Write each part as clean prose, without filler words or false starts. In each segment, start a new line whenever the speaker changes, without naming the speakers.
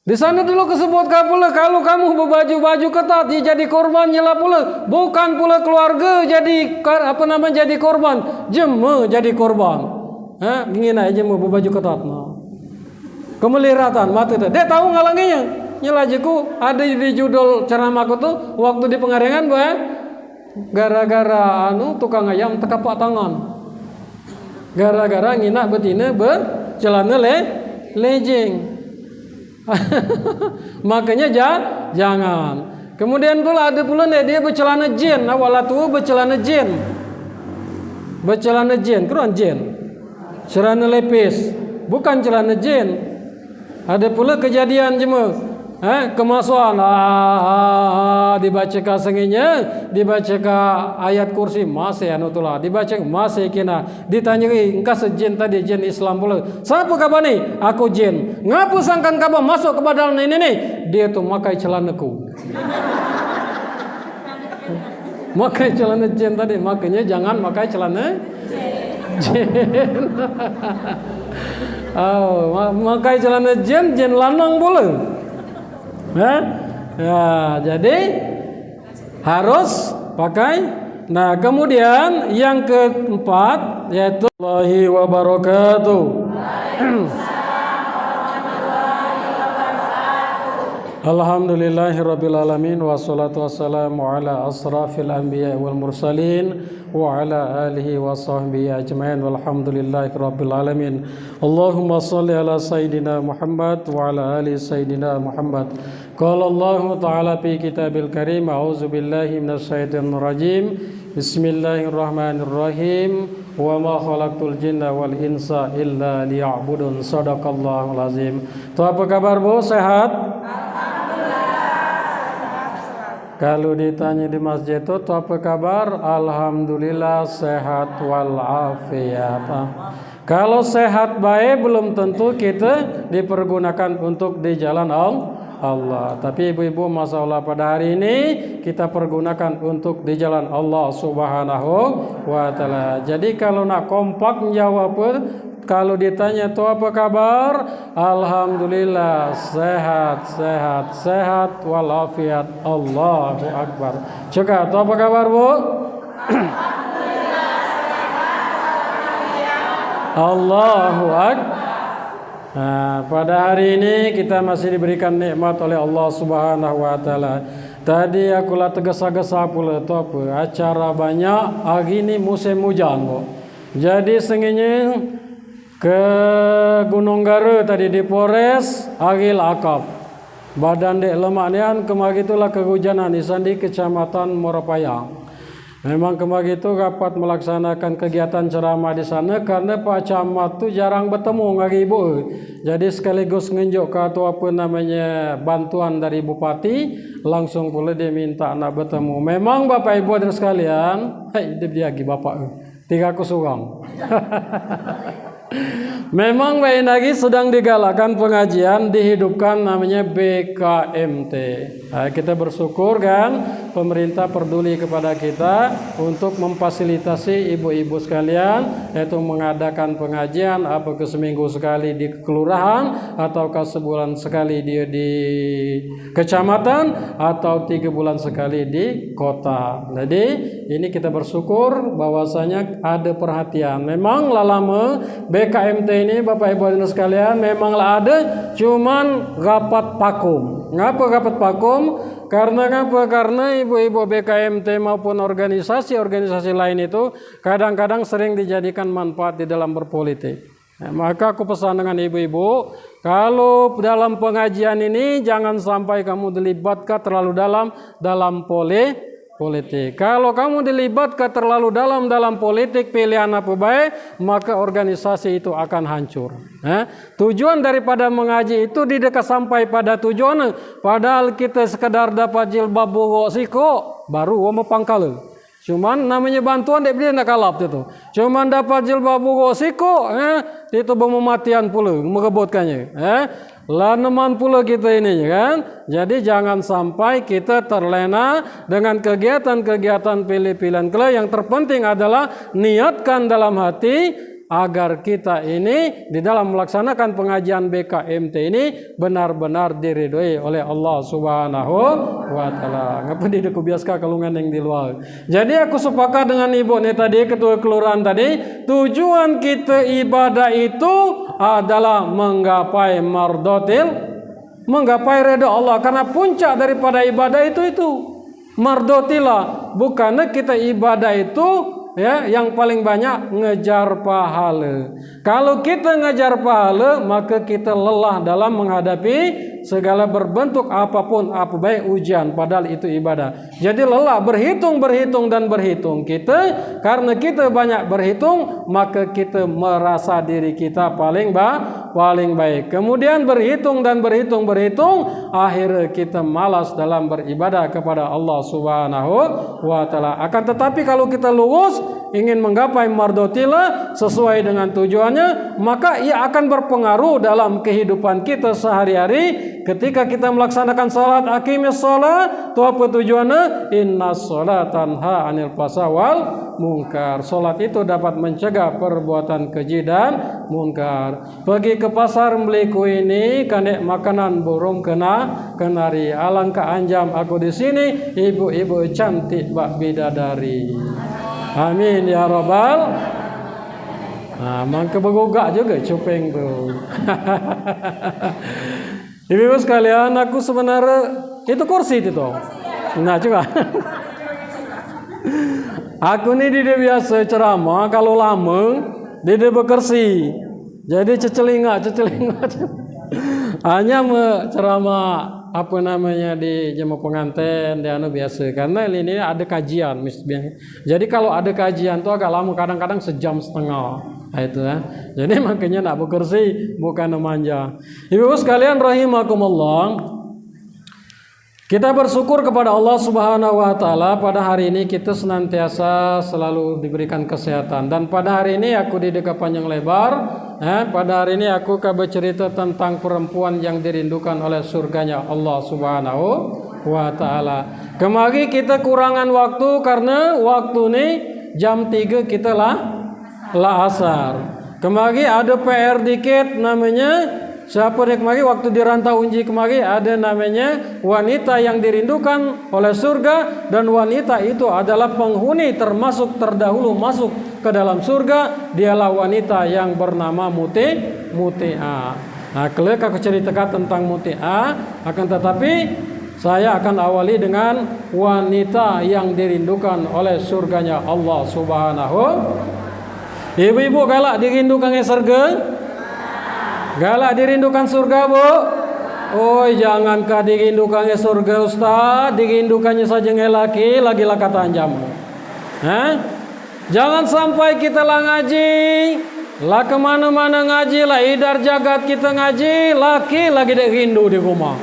Di sana dulu kesebutkan pula kalau kamu berbaju-baju ketat jadi korban nyela pula, bukan pula keluarga jadi jadi korban, jema jadi korban. Ingin aja jema berbaju ketat kemeliratan mati tu. Dia tahu ngalanginya. Nyela jiku ada di judul ceramahku tuh waktu di Pengaringan gara-gara tukang ayam tekapak tangan. Gara-gara ngina betina bercelana lejeng. Makanya jangan. Kemudian pula ada pula dia bercelana jin. Awal tu bercelana jin. Bercelana jin, keruan jin. Celana lepis, bukan celana jin. Ada pula kejadian jema. Kemasuan dibaca senginya, dibaca ayat kursi masih tulah, dibaca masih kena ditanya engkau sejin tadi jin Islam pula. Siapa kabar ni? Aku jin. Ngapu sangkan kabar masuk ke badan ini nih? Dia tu makai celanaku. Makai celana jin tadi, makanya jangan makai celana jin. Makai celana jin lanang pula. Ya, jadi harus pakai. Nah, kemudian yang keempat yaitu Allahi wa barakatuh. Alhamdulillahirabbil alamin wassalatu wassalamu ala asrafil anbiya wal mursalin wa ala alihi wa sahbihi ajmain walhamdulillahirabbil alamin. Allahumma shalli ala sayidina Muhammad wa ala ali sayidina Muhammad. Qala Allah ta'ala fi kitabil karim a'udzu billahi minasyaitonir rajim. Bismillahirrahmanirrahim. Wa ma khalaqtul jinna wal insa illa liya'budun. Shadaqallahul azim. Tu apa kabar Bu? Sehat? Kalau ditanya di masjid itu apa kabar? Alhamdulillah sehat walafiat. Kalau sehat baik belum tentu kita dipergunakan untuk di jalan Allah. Tapi ibu-ibu masalah pada hari ini kita pergunakan untuk di jalan Allah Subhanahu wa taala. Jadi kalau nak kompak menjawab, kalau ditanya tu apa kabar? Alhamdulillah sehat walafiat. Allahu akbar. Cakap tu apa kabar Bu?
Alhamdulillah sehat walafiat.
Allahu akbar. Nah, pada hari ini kita masih diberikan nikmat oleh Allah Subhanahu wa taala. Tadi aku lah tergesa-gesa pula tu apa? Acara banyak, hari ini musim hujan, Bu. Jadi senginya ke Gunung Garu tadi di Polres Agil Akap. Badan dek lemak nian kemari itulah kehujanan di Sandi Kecamatan Morapayang. Memang kemari itu dapat melaksanakan kegiatan ceramah di sana karena Pak Camat tu jarang bertemu dengan ibu. Jadi sekaligus ngenjuk ke atau apa namanya bantuan dari Bupati, langsung pula dia minta nak bertemu. Memang Bapak Ibu dan sekalian, dia lagi Bapak 3 kusurang. Memang baik lagi sedang digalakan pengajian dihidupkan namanya BKMT. Kita bersyukur kan pemerintah peduli kepada kita untuk memfasilitasi ibu-ibu sekalian, yaitu mengadakan pengajian apakah seminggu sekali di kelurahan ataukah sebulan sekali di kecamatan atau 3 bulan sekali di kota. Jadi ini kita bersyukur bahwasanya ada perhatian. Memang lama BKMT ini Bapak Ibu dan sekalian memanglah ada, cuman rapat vakum. Ngapa rapat vakum? Karena ibu-ibu BKMT maupun organisasi-organisasi lain itu kadang-kadang sering dijadikan manfaat di dalam berpolitik. Maka aku pesan dengan ibu-ibu, kalau dalam pengajian ini jangan sampai kamu dilibatkan terlalu dalam politik. Kalau kamu dilibatkan terlalu dalam politik pilihan apa baik, maka organisasi itu akan hancur. Tujuan daripada mengaji itu didekat sampai pada tujuan. Padahal kita sekadar dapat jilbab buruk siko, baru mau pangkal. Cuman namanya bantuan dia beli nak kalap itu. Cuman dapat jilbab buruk siko, itu bermematian pula merebutkannya. Laneman pula kita ini kan. Jadi jangan sampai kita terlena dengan kegiatan-kegiatan pilih-pilihan kelai. Yang terpenting adalah niatkan dalam hati agar kita ini di dalam melaksanakan pengajian BKMT ini benar-benar diridhoi oleh Allah Subhanahu wa taala. Ngapa di deku biasa kalungan yang di luar. Jadi aku sepakat dengan ibu nih tadi, ketua kelurahan tadi, tujuan kita ibadah itu adalah menggapai ridha Allah, karena puncak daripada ibadah itu mardotilah. Bukannya kita ibadah itu ya yang paling banyak ngejar pahala. Kalau kita ngejar pahala, maka kita lelah dalam menghadapi segala berbentuk apapun, apa baik ujian, padahal itu ibadah. Jadi lelah berhitung kita, karena kita banyak berhitung, maka kita merasa diri kita paling baik. Kemudian berhitung, akhirnya kita malas dalam beribadah kepada Allah Subhanahu wa taala. Akan tetapi kalau kita lurus ingin menggapai mardotillah sesuai dengan tujuannya, maka ia akan berpengaruh dalam kehidupan kita sehari-hari. Ketika kita melaksanakan salat, aqimis shalah, itu apa tujuannya? Innas sholata tanha 'anil fahsya'i wal munkar. Salat itu dapat mencegah perbuatan keji dan munkar. Pergi ke pasar beli kue ini, kandek makanan burung kenari. Alangkah anjam aku di sini, ibu-ibu cantik bak bidadari. Amin ya rabbal. Nah, mangke begogak juga cupeng tuh. Ibu-ibu sekalian, aku sebenarnya itu kursi itu toh. Nah, coba. Aku ini dia biasa ceramah kalau lama dia bekersi. Jadi cecelinga. Hanya ceramah apa namanya di jemaah pengantin di anu biasa, karena ini ada kajian misalnya. Jadi kalau ada kajian tuh agak lama, kadang-kadang sejam setengah. Nah, itu ya. Jadi makanya nak bekersi bukan manja. Ibu sekalian rahimakumullah, kita bersyukur kepada Allah Subhanahu wa taala pada hari ini kita senantiasa selalu diberikan kesehatan, dan pada hari ini aku didekat panjang lebar. Pada hari ini aku akan bercerita tentang perempuan yang dirindukan oleh surganya Allah Subhanahu wa taala. Kemarin kita kurangan waktu karena waktu ini jam 3 kita lah asar. Kemarin ada PR dikit namanya. Siapa yang kemarin waktu di Rantau Unji kemarin ada namanya wanita yang dirindukan oleh surga, dan wanita itu adalah penghuni termasuk terdahulu masuk ke dalam surga, dialah wanita yang bernama Muti'ah. Nah, kelak aku ceritakan tentang Muti'ah, akan tetapi saya akan awali dengan wanita yang dirindukan oleh surganya Allah Subhanahu. Ibu-ibu galak dirindukan surga? Galak dirindukan surga, Bu? Oh, jangankah dirindukannya surga, Ustaz, dirindukannya saja ngelaki, lagi-lagi kata anjam. Jangan sampai kita lah ngaji, lah kemana-mana ngaji, lah idar jagat kita ngaji, laki lagi dek rindu di rumah.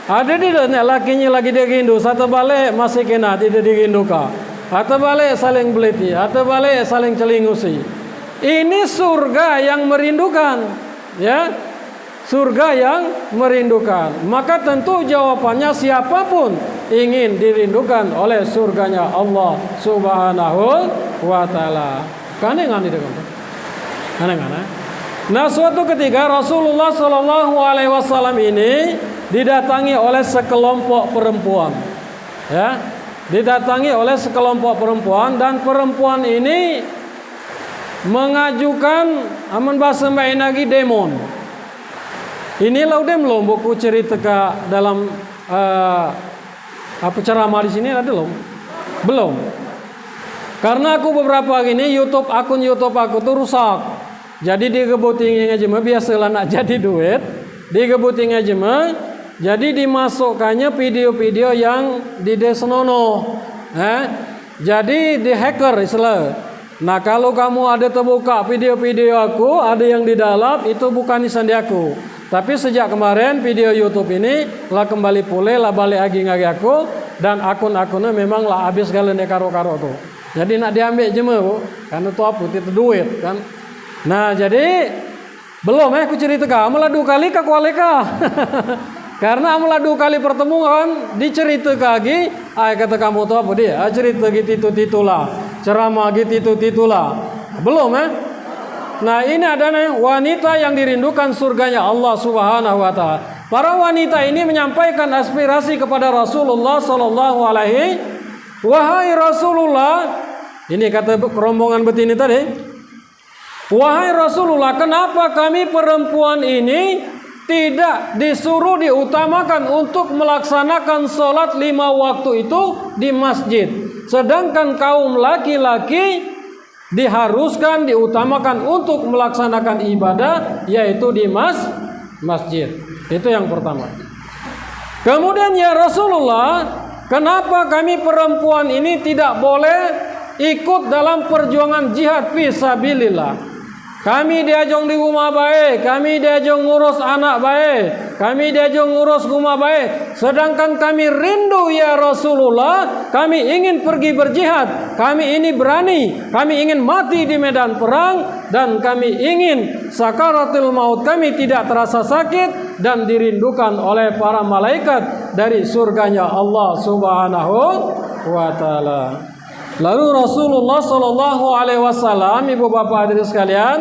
Ada di dalamnya lakinya lagi dek rindu, satu balik masih kena tidak dirindukan, atau balik saling beliti, atau balik saling celingusi. Ini surga yang merindukan, ya, surga yang merindukan. Maka tentu jawabannya siapapun ingin dirindukan oleh surganya Allah Subhanahu wa taala. Kanengan itu kan? Kanengan. Nah, suatu ketika Rasulullah Shallallahu alaihi wasallam ini didatangi oleh sekelompok perempuan. Ya, didatangi oleh sekelompok perempuan, dan perempuan ini mengajukan aman bahasa Mbak lagi demon. Inilah udah belum buku cerita ke dalam apa ceramah di sini ada belum. Karena aku beberapa gini akun YouTube aku tuh rusak. Jadi digebuting aja mah biasalah nak jadi duit, digebuting aja mah. Jadi dimasukkannya video-video yang di desnono. Jadi di hacker istilah. Nah, kalau kamu ada terbuka video-video aku, ada yang di dalam, itu bukan sandi aku. Tapi sejak kemarin video YouTube ini lah kembali pulih, lah balik lagi ngagi aku, dan akun-akunnya memang lah habis kalian karo-karo tuh. Jadi nak diambil jema, Bu, karena itu apa? Itu duit kan. Nah, jadi belum aku cerita kamu lah 2 kali ke kualeka. Karena amulah 2 kali pertemuan dicerita kaki, kata kamu tuh apa dia? Cerita gitu lah, ceramah gitu lah. Belum ya? Nah, ini adalah wanita yang dirindukan surganya Allah Subhanahu wa taala. Para wanita ini menyampaikan aspirasi kepada Rasulullah sallallahu alaihi, wahai Rasulullah, ini kata rombongan betina tadi, wahai Rasulullah, kenapa kami perempuan ini tidak disuruh diutamakan untuk melaksanakan sholat 5 waktu itu di masjid, sedangkan kaum laki-laki diharuskan diutamakan untuk melaksanakan ibadah yaitu di masjid. Itu yang pertama. Kemudian, ya Rasulullah, kenapa kami perempuan ini tidak boleh ikut dalam perjuangan jihad fisabilillah? Kami diajong di rumah baik, kami diajong ngurus anak baik, kami diajong ngurus rumah baik. Sedangkan kami rindu ya Rasulullah, kami ingin pergi berjihad, kami ini berani, kami ingin mati di medan perang, dan kami ingin sakaratul maut kami tidak terasa sakit dan dirindukan oleh para malaikat dari surganya Allah Subhanahu wa taala. Lalu Rasulullah sallallahu alaihi wasallam, ibu bapak hadirin sekalian,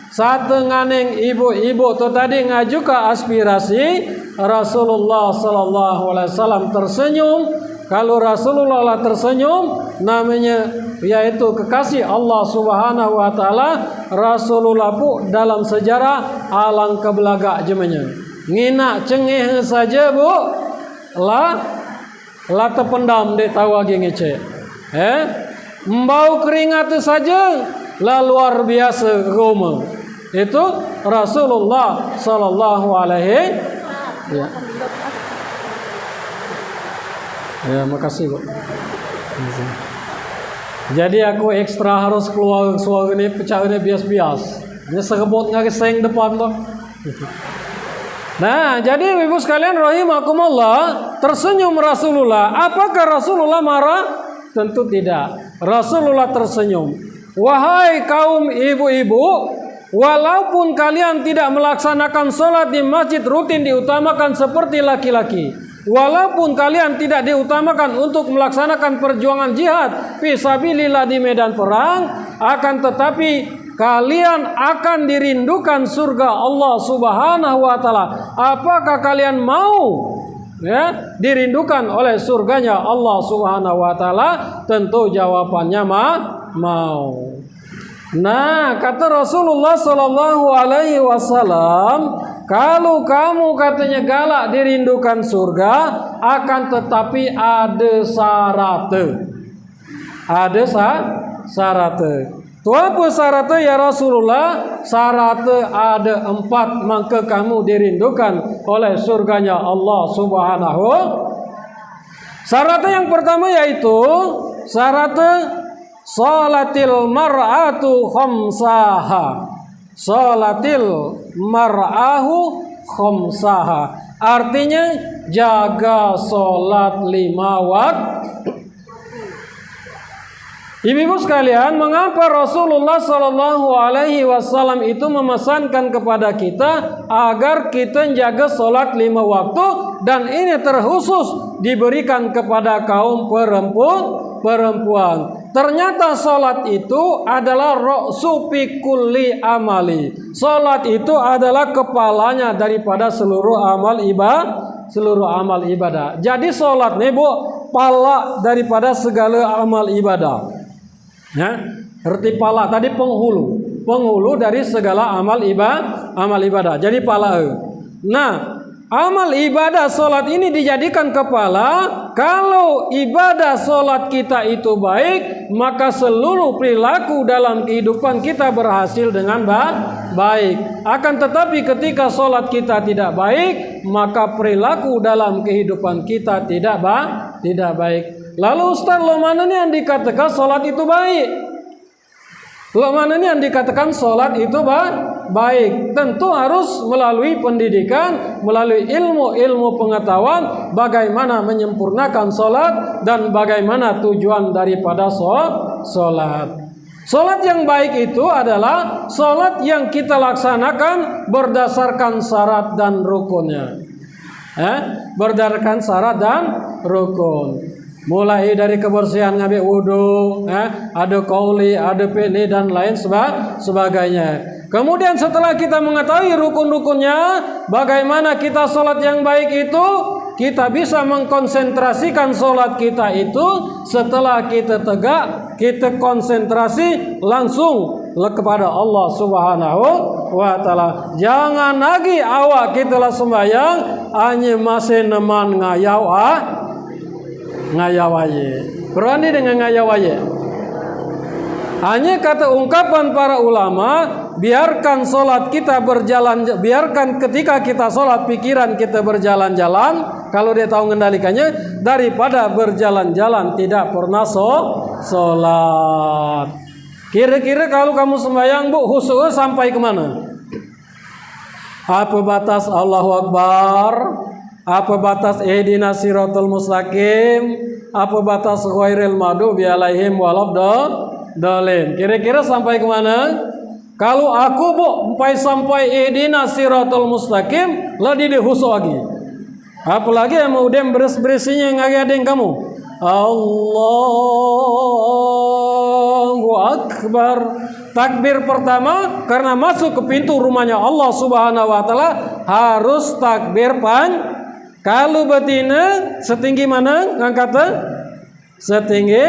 satenganing ibu-ibu tu tadi ngajukan aspirasi, Rasulullah sallallahu alaihi wasallam tersenyum. Kalau Rasulullah tersenyum, namanya yaitu kekasih Allah Subhanahu wa taala. Rasulullah pun dalam sejarah alang kebelaga jemanya. Ngina cengih saja bu, lah terpendam de tawa ngece. Membau keringat saja lah luar biasa goma. Itu Rasulullah sallallahu alaihi ya. Ya, makasih Bu. Jadi aku ekstra harus keluar suara ini pecah ini bias-bias. Ini serebut ngageseng depan tuh. Nah, jadi ibu sekalian rahimakumullah, tersenyum Rasulullah. Apakah Rasulullah marah? Tentu tidak. Rasulullah tersenyum. Wahai kaum ibu-ibu, walaupun kalian tidak melaksanakan sholat di masjid rutin diutamakan seperti laki-laki, walaupun kalian tidak diutamakan untuk melaksanakan perjuangan jihad fisabilillah di medan perang, akan tetapi kalian akan dirindukan surga Allah Subhanahu wa taala. Apakah kalian mau dirindukan oleh surganya Allah Subhanahu wa taala? Tentu jawabannya mau. Nah, kata Rasulullah sallallahu alaihi wasallam, kalau kamu katanya galak dirindukan surga, akan tetapi ada syarat. Ada syarat. Tu apa syaratnya ya Rasulullah? Syaratnya ada 4, maka kamu dirindukan oleh surganya Allah Subhanahu. Syaratnya yang pertama yaitu syaratnya salatil mar'atu khamsaha. Salatil mar'ahu khamsaha. Artinya jaga salat 5 waktu. Ibu-ibu sekalian, mengapa Rasulullah sallallahu alaihi wasallam itu memesankan kepada kita agar kita jaga salat 5 waktu, dan ini terkhusus diberikan kepada kaum perempuan. Ternyata salat itu adalah ra'su fi kulli amali. Salat itu adalah kepalanya daripada seluruh amal ibadah. Jadi salat nih Bu, pala daripada segala amal ibadah. Ya, arti pala tadi penghulu dari segala amal ibadah. Jadi pala. Nah, amal ibadah solat ini dijadikan kepala. Kalau ibadah solat kita itu baik, maka seluruh perilaku dalam kehidupan kita berhasil dengan baik. Akan tetapi ketika solat kita tidak baik, maka perilaku dalam kehidupan kita tidak baik. Lalu Ustaz, lo mana nih yang dikatakan solat itu baik? Lo mana nih yang dikatakan solat itu baik? Tentu harus melalui pendidikan, melalui ilmu pengetahuan bagaimana menyempurnakan solat dan bagaimana tujuan daripada solat. Solat yang baik itu adalah solat yang kita laksanakan berdasarkan syarat dan rukunnya. Berdasarkan syarat dan rukun. Mulai dari kebersihan ngambil wudu, ada qauli, ada fi'li dan lain sebagainya. Kemudian setelah kita mengetahui rukun-rukunnya, bagaimana kita sholat yang baik itu, kita bisa mengkonsentrasikan sholat kita itu setelah kita tegak, kita konsentrasi langsung kepada Allah Subhanahu wa Ta'ala. Jangan lagi awak kita lah sembahyang hanya masih neman ngayau ngayawaye. Berani dengan ngayawaye. Hanya kata ungkapan para ulama, biarkan solat kita berjalan, biarkan ketika kita solat pikiran kita berjalan-jalan, kalau dia tahu mengendalikannya, daripada berjalan-jalan tidak pernah solat. Kira-kira kalau kamu sembahyang bu, khusyuk sampai kemana? Apa batas Allahu Akbar? Apa batas ihdinas siratal mustaqim? Apa batas ghairil maghdubi alaihim waladdallin? Kira-kira sampai ke mana? Kalau aku bu sampai ihdinas siratal mustaqim, lah di khusyuk lagi. Apalagi yang mau dem beres-beresinya ngagadeng kamu. Allahu Akbar. Takbir pertama karena masuk ke pintu rumahnya Allah Subhanahu wa Ta'ala harus takbir Kalau betina setinggi mana ngangkatnya? Setinggi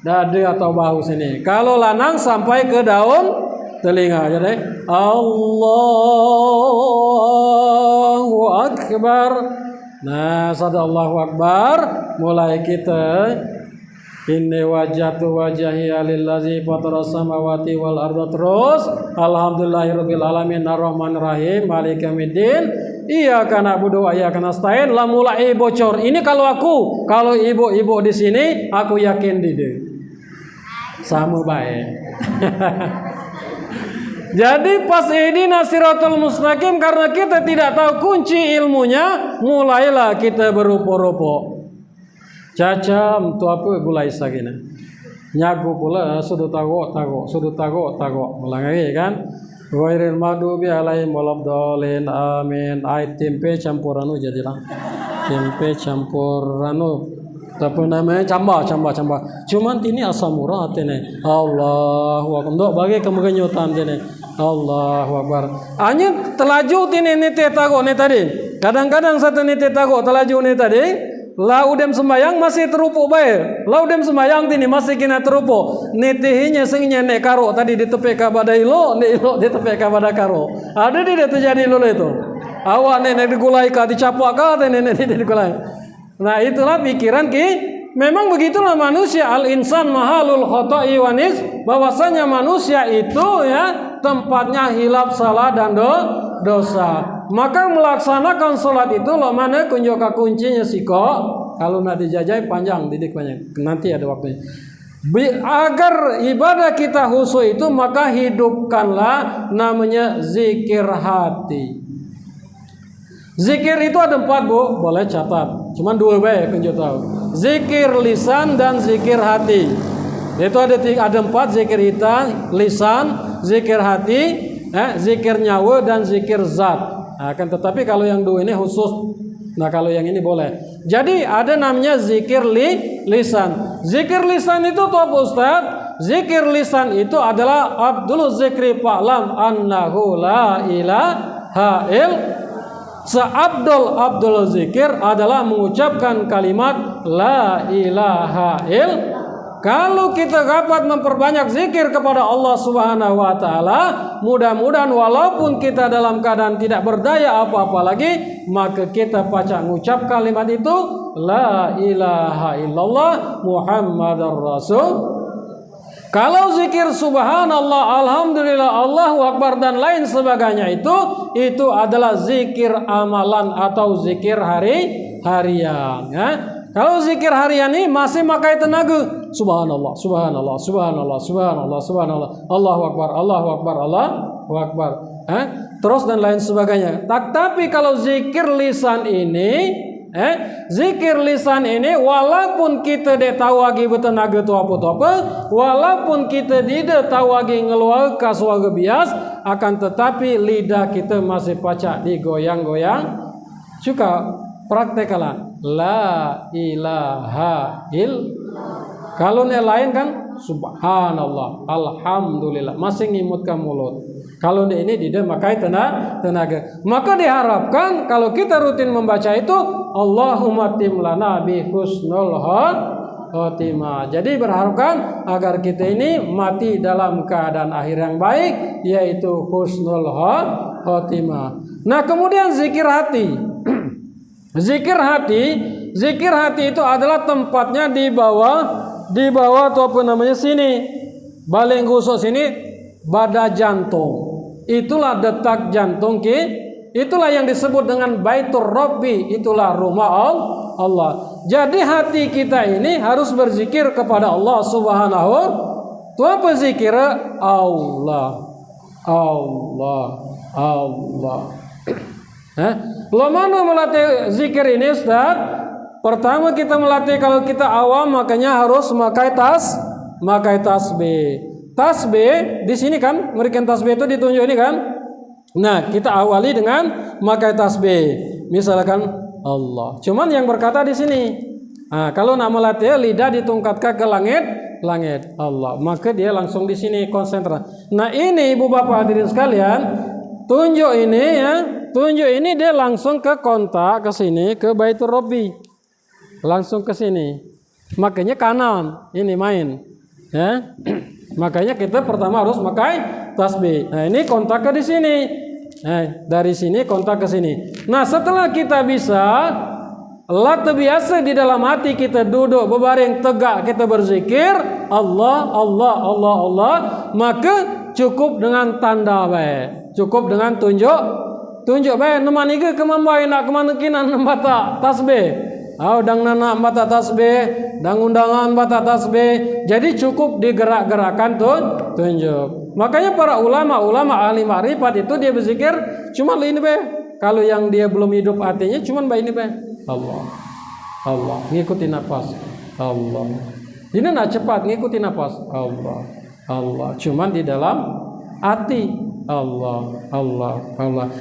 dada atau bahu sini. Kalau lanang sampai ke daun telinga. Jadi Allahu Akbar. Nah, sadallahu akbar. Mulai kita inni wajjahtu wajhiya lillazi fataras samawati wal arda terus. Alhamdulillahirabbil alamin arrahmanir rahim maliki yaumiddin. Iyyaka na'budu wa iyyaka nasta'in. Lah mulai bocor. Ini kalau aku, kalau ibu-ibu di sini aku yakin dia sama baik. Jadi pas ihdinas siratal mustaqim, karena kita tidak tahu kunci ilmunya, mulailah kita berupo-rupo. Cacam tu apa bulai sagina. Nyagu pula sudut tago, ulang lagi kan. Ghairil maghdubi alaihim waladdallin. Amin. Ai tempe campuranu jadilah. Tempe campuranu. Tapi namanya camba. Cuman ini asam urat ini. Allahu akbar. Dok bagi kemegenyutan ini. Allahu akbar. Hanya telaju ini teh tago ni tadi. Kadang-kadang satu ni teh tago telaju ni tadi. Lah udem sembayang masih terupo bae. Lah udem sembayang tini masih kena terupo. Nitihinya sengnya nek karo tadi di tepi ka badai lo, nek ilo di tepi ka badai karo. Ada di terjadi lo itu. Awak nenek digulai ka dicapak ka nenek digulai. Nah itulah pikiran memang begitulah manusia, al insan mahalul khoto'i wanis, bahwasanya manusia itu ya tempatnya hilaf, salah dan dosa. Maka melaksanakan sholat itu lo mana kunjukka kuncinya siko. Kalau nanti jajai panjang, didik banyak. Nanti ada waktunya. Agar ibadah kita khusyuk itu, maka hidupkanlah namanya zikir hati. Zikir itu ada 4 bu, boleh catat. Cuman 2 baik kunjung tahu. Zikir lisan dan zikir hati. Itu ada 4 zikir lisan, zikir hati, zikir nyawa dan zikir zat. Nah, kan tetapi kalau yang 2 ini khusus. Nah kalau yang ini boleh. Jadi ada namanya zikir lisan. Zikir lisan itu tuh apa Ustaz? Zikir lisan itu adalah Abdul Zikri fa'lam annahu la ilaha Abdul zikir adalah mengucapkan kalimat la ilaha Kalau kita dapat memperbanyak zikir kepada Allah Subhanahu wa Ta'ala, mudah-mudahan walaupun kita dalam keadaan tidak berdaya apa-apa lagi, maka kita baca mengucap kalimat itu la ilaha illallah Muhammadar Rasul. Kalau zikir subhanallah, alhamdulillah, Allahu akbar dan lain sebagainya itu adalah zikir amalan atau zikir harian ya. Kalau zikir harian ini masih pakai tenaga. Subhanallah, subhanallah, subhanallah, subhanallah, subhanallah, Allahu akbar, Allahu akbar, Allahu akbar. Terus dan lain sebagainya. Tapi kalau zikir lisan ini zikir lisan ini walaupun kita tidak tahu lagi bertenaga tu apa, walaupun kita tidak tahu lagi ngeluar kasuaga bias, akan tetapi lidah kita masih pacak digoyang-goyang. Suka Prakteklah la ilaha Kalau yang lain kan subhanallah, alhamdulillah, masih ngimutkan mulut. Kalau ini tidak makai tenaga. Maka diharapkan kalau kita rutin membaca itu Allahumma tim lana bi husnul khotimah. Jadi berharapkan agar kita ini mati dalam keadaan akhir yang baik, yaitu husnul khotimah. Nah, kemudian zikir hati. Zikir hati itu adalah tempatnya di bawah atau apa namanya sini, paling khusus sini pada jantung. Itulah detak jantung itulah yang disebut dengan Baitur Rabbi, itulah rumah Allah. Jadi hati kita ini harus berzikir kepada Allah Subhanahu. Itu apa zikir? Allah. Lo mana melatih zikir ini, Ustaz? Pertama kita melatih, kalau kita awam makanya harus memakai tasbih. Tasbih di sini kan, memberikan tasbih itu ditunjuk ini kan. Nah, kita awali dengan memakai tasbih. Misalkan Allah. Cuman yang berkata di sini. Nah, kalau nak melatih lidah ditungkatkan ke langit Allah, maka dia langsung di sini konsentrasi. Nah, ini Ibu Bapak hadirin sekalian, tunjuk ini dia langsung ke kontak ke sini, ke Baitur Rabbi. Langsung ke sini. Makanya kanan ini main. Ya. Makanya kita pertama harus pakai tasbih. Nah, ini kontak ke di sini. Nah, dari sini kontak ke sini. Nah, setelah kita bisa biasa di dalam hati kita duduk berbaring tegak, kita berzikir Allah, maka cukup dengan tanda baik. Cukup dengan tunjuk baik. Nemani ke kemambai nak kemana kinan bata tasbih. Dang nana bata tasbih, dang undangan bata tasbih. Jadi cukup digerak-gerakan tunjuk. Makanya para ulama ahli ma'rifat itu dia berzikir cuma ini be. Kalau yang dia belum hidup hatinya cuma ini be. Allah. Ngikutin nafas. Allah. Ini nak cepat ngikutin nafas. Allah. Cuma di dalam hati. Allah.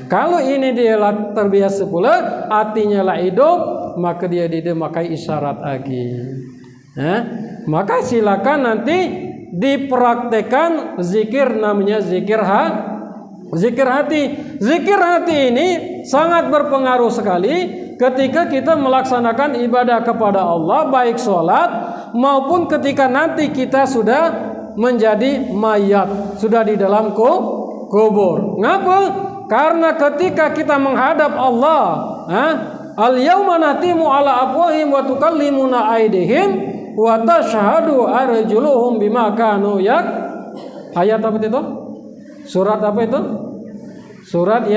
Kalau ini dia terbiasa pula, hatinya lah hidup, maka dia memakai isyarat lagi. Maka silakan nanti dipraktekkan zikir, namanya zikir hati. Zikir hati ini sangat berpengaruh sekali ketika kita melaksanakan ibadah kepada Allah, baik sholat maupun ketika nanti kita sudah menjadi mayat, sudah di dalam kubur. Ngapa? Karena ketika kita menghadap Allah, al-yauma natimu ala afwahim wa tukallimuna aydihim wa tashhadu arjuluhum bima kanu ayat apa itu? Surat apa itu? Surat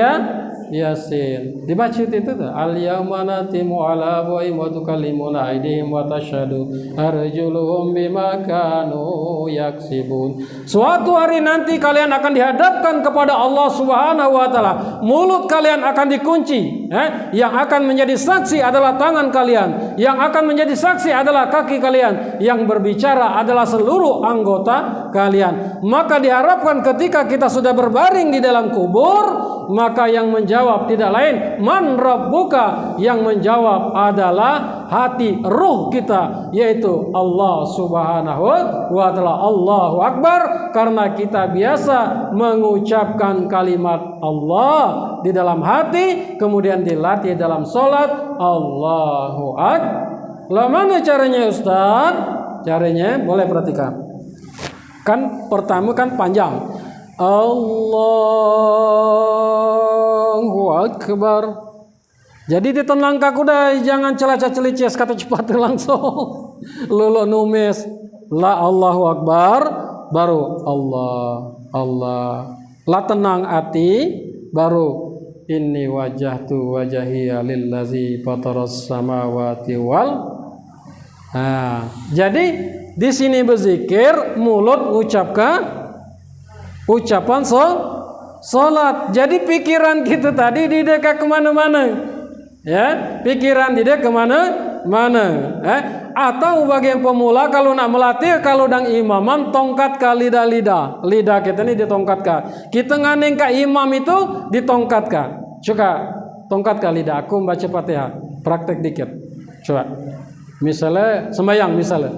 Yasin. Dibaca itu tuh. Al-yauma natimu ala afwahim wa tukallimuna aydihim wa tashhadu arjuluhum bima kanu yaksibun. Suatu hari nanti kalian akan dihadapkan kepada Allah Subhanahu wa taala. Mulut kalian akan dikunci, Yang akan menjadi saksi adalah tangan kalian, yang akan menjadi saksi adalah kaki kalian, yang berbicara adalah seluruh anggota kalian. Maka diharapkan ketika kita sudah berbaring di dalam kubur, maka yang menjawab tidak lain man rabbuka, yang menjawab adalah hati ruh kita, yaitu Allah Subhanahu wa taala. Allahu Akbar, karena kita biasa mengucapkan kalimat Allah di dalam hati, kemudian dilatih dalam sholat Allahu Akbar. Mana caranya Ustaz? Caranya boleh perhatikan. Kan pertama kan panjang. Allahu Akbar. Jadi ditenang kuda, jangan celacah-celicis kata cepat langsung. Lulu numis la Allahu Akbar, baru Allah. La tenang hati, baru inni wajjahtu wajhiya lillazi fataras samawati wal. Jadi di sini berzikir, mulut ucapan salat. Jadi pikiran kita tadi didekat kemana-mana. Pikiran tidak kemana-mana. Atau bagian pemula kalau nak melatih, kalau dang imaman tongkat ke lidah kita ini ditongkatkan. Kita nganeng ke imam itu ditongkatkan. Coba tongkat ke lidah, aku membaca Fatihah. Praktek dikit. Coba. Misalnya sembahyang misalnya.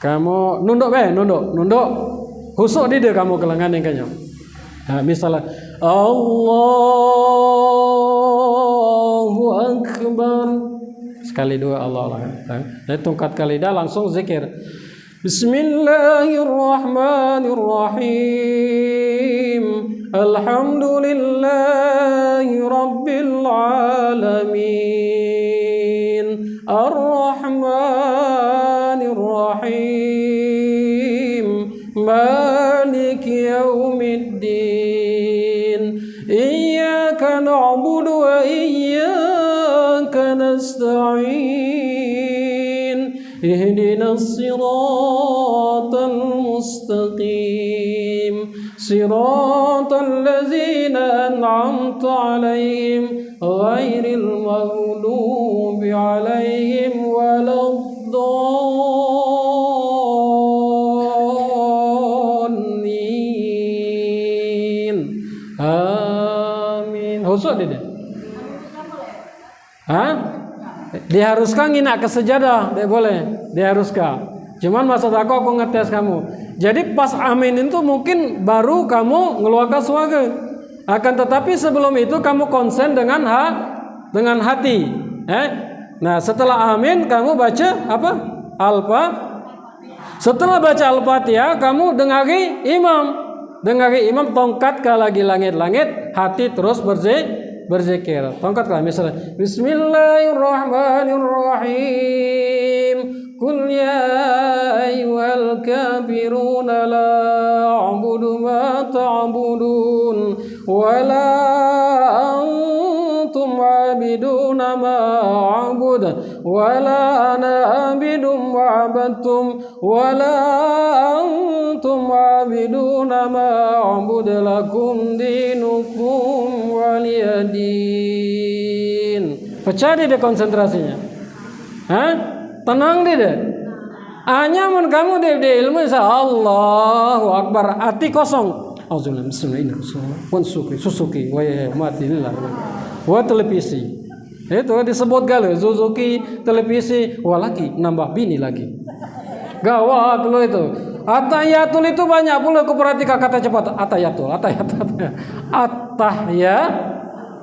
Kamu nunduk. Husuk di dia kamu kelengan yang kayaknya. Nah, misalnya Allahu Akbar. Sekali dua Allah. Jadi tungkat kali dah langsung zikir. Bismillahirrahmanirrahim. Alhamdulillahi rabbil alamin. Ar-Rahmanir Rahim. Maliki yaumiddin. Iyyaka na'budu wa iyyaka nasta'in. Ihdinas siratal mustaqim. Siratal ladzina an'amta 'alaihim ghairil maghdubi 'alaihim waladdallin. Amin. Husuk dia. Diharuskan nginak ke sejadah, tidak boleh. Diharuskan. Cuman maksud aku ngetes kamu. Jadi pas amin itu mungkin baru kamu ngeluarkan suara. Akan tetapi sebelum itu kamu konsen dengan hati. Nah setelah amin kamu baca apa? Setelah baca Al-Fatihah kamu dengari imam tongkat ke lagi langit-langit, hati terus berzikir. Tongkat lah misalnya Bismillahirrahmanirrahim. Qul ya ayyuhal kafiruna la a'budu ma ta'budun wa la antum 'abiduna ma a'bud wa la ana 'abidum ma 'abadtum wa la antum 'abiduna ma a'bud lakum dinukum waliyadin. Pecah dia konsentrasinya. Tenang dia. Anyaman kamu dia ilmu Allahu Akbar, hati kosong. Auzubillahi bismillahirrahmanirrahim. Suzuki, wa matilah. Wa televisi. Itu disebut galau Suzuki, televisi, walaki nambah bini lagi. Gawat lo itu. Atayatul itu banyak pula aku perhatikan kata cepat. Atayatul.